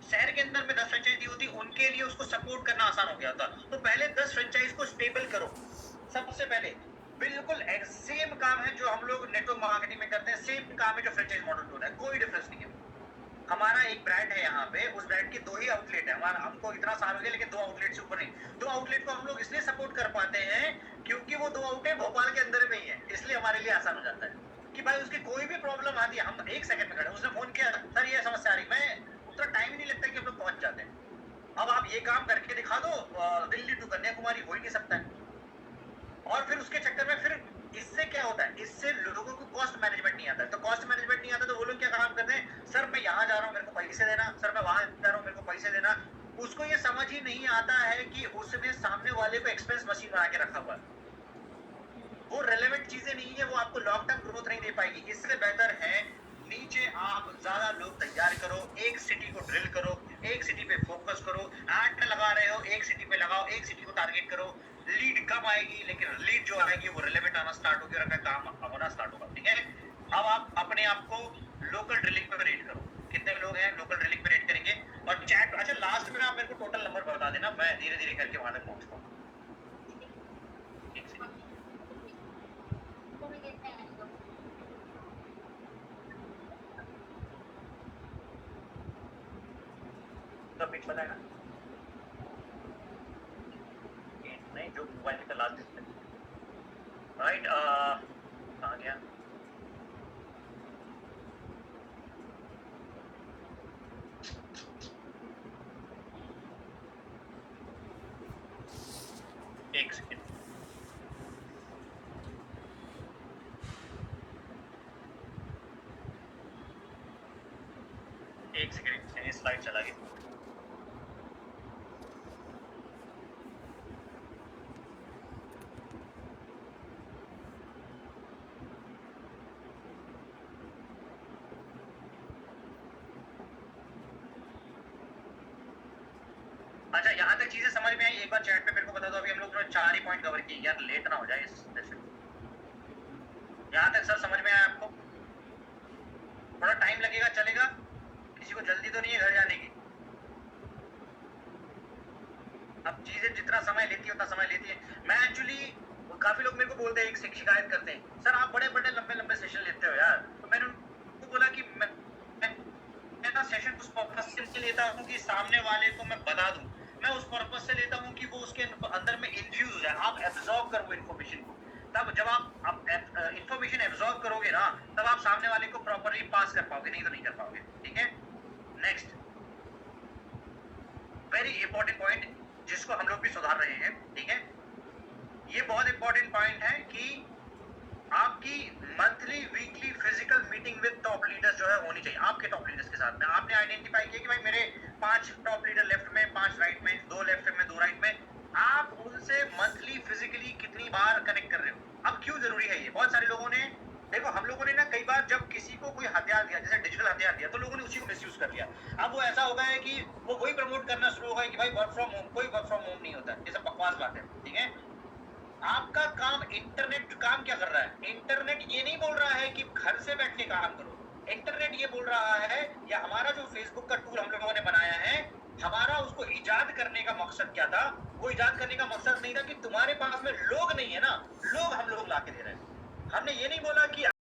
शहर के अंदर में 10 फ्रेंचाइज दी होती, उनके लिए उसको सपोर्ट करना आसान हो गया था। तो पहले 10 फ्रेंचाइज को स्टेबल करो सबसे पहले। बिल्कुल सेम काम है जो हम लोग नेटवर्क मार्केटिंग में करते हैं, सेम काम है जो फ्रेंचाइज मॉडल होता है, कोई डिफरेंस नहीं है। हमारा एक ब्रांड है यहाँ पे, उस ब्रांड के 2 ही आउटलेट है हमारा, हमको इतना साल हो गया, लेकिन 2 आउटलेट से ऊपर नहीं। 2 आउटलेट को हम लोग इसलिए सपोर्ट कर पाते हैं क्योंकि वो 2 आउटलेट भोपाल के अंदर में ही है, इसलिए हमारे लिए आसान हो जाता है कि भाई उसकी कोई भी प्रॉब्लम आती है, हम 1 सेकंड में खड़े, उसने फोन किया, सर ये समस्या आ रही, मैं उतना टाइम ही नहीं लगता कि हम लोग पहुंच जाते हैं। अब आप ये काम करके दिखा दो, दिल्ली टू कन्याकुमारी हो ही नहीं सकता है। और फिर उसके चक्कर में फिर इससे क्या होता है, इससे लोगों को कॉस्ट मैनेजमेंट नहीं आता है। तो कॉस्ट मैनेजमेंट नहीं आता तो वो लोग क्या काम करते हैं, सर मैं यहाँ जा रहा हूँ मेरे को पैसे देना, सर मैं वहां जा रहा हूँ मेरे को पैसे देना। उसको ये समझ ही नहीं आता है कि उसने सामने वाले को एक्सपेंस मशीन बना के रखा हुआ है। वो रेलेवेंट चीजें नहीं है, वो आपको लॉन्ग टर्म ग्रोथ नहीं दे पाएगी। इससे बेहतर है नीचे आप ज्यादा लोग तैयार करो, एक सिटी को ड्रिल करो, एक सिटी पे फोकस करो, ऐड लगा रहे हो एक सिटी पे लगाओ, एक सिटी को टारगेट करो। लीड कम आएगी, लेकिन लीड जो आएगी वो रिलेवेंट आना स्टार्ट होगी और काम होना स्टार्ट होगा। ठीक है, अब आप अपने आप को लोकल ड्रिलिंग पे रेट करो, कितने लोग हैं लोकल ड्रिलिंग पे रेट करेंगे। और चैट, अच्छा लास्ट में आप मेरे को टोटल नंबर बता देना, मैं धीरे धीरे करके वहां तक पहुंच पाऊँ। सबमिट पता है ना, नहीं जो मोबाइल का लास्ट डिस्प्ले, राइट, आ गया। एक सेकेंड, एक सेकेंड, स्लाइड चला गया। अच्छा यहाँ तक चीजें समझ में आई? एक बार चैट पे मेरे को बता दो, अभी हम लोग 4 ही पॉइंट कवर किए यार, लेट ना हो जाए इस सेशन। यहाँ तक सर समझ में आया आपको? थोड़ा टाइम लगेगा, चलेगा? किसी को जल्दी तो नहीं है घर जाने की? अब चीजें जितना समय लेती है उतना समय लेती है। मैं एक्चुअली, काफी लोग मेरे को बोलते हैं, एक शिकायत करते हैं, सर आप बड़े बड़े लंबे लंबे सेशन लेते हो यार। तो मैंने उनको बोला कि मैं ना सेशन उस पर्पस से लेता हूँ कि सामने वाले को मैं बता दूं, मैं उस पर्पस से लेता हूँ कि वो उसके अंदर में इन्फ्यूज हो जाए, आप एब्जॉर्ब करो इन्फॉर्मेशन को। तब जब आप इन्फॉर्मेशन एब्जॉर्ब करोगे ना, तब आप सामने वाले को प्रॉपरली पास कर पाओगे, नहीं तो नहीं कर पाओगे। ठीक है, नेक्स्ट वेरी इंपॉर्टेंट पॉइंट जिसको हम लोग भी सुधार रहे हैं। ठीक है, ये बहुत इंपॉर्टेंट पॉइंट है कि आपकी monthly weekly physical meeting with top leaders जो है होनी चाहिए, आपके टॉप लीडर्स के साथ में। आपने आइडेंटिफाई किया कि भाई मेरे 5 टॉप लीडर लेफ्ट में, 5 राइट में, 2 लेफ्ट में, 2 राइट में, आप उनसे मंथली फिजिकली कितनी बार कनेक्ट कर रहे हो। अब क्यों जरूरी है ये? बहुत सारे लोगों ने, देखो हम लोगों ने ना कई बार जब किसी को कोई हथियार दिया, जैसे डिजिटल हथियार दिया, तो लोगों ने उसी को मिसयूज कर लिया। अब वो ऐसा हो गया है कि वो वही प्रमोट करना शुरू हो गया कि भाई वर्क फ्रॉम होम, कोई वर्क फ्रॉम होम नहीं होता, ये सब बकवास बात है। ठीक है, आपका काम, इंटरनेट काम क्या कर रहा है? इंटरनेट ये नहीं बोल रहा है कि घर से बैठ के काम करो, इंटरनेट ये बोल रहा है, या हमारा जो फेसबुक का टूल हम लोगों ने बनाया है, हमारा उसको इजाद करने का मकसद क्या था? वो इजाद करने का मकसद नहीं था कि तुम्हारे पास में लोग नहीं है ना, लोग हम लोग ला के दे रहे हैं। हमने ये नहीं बोला कि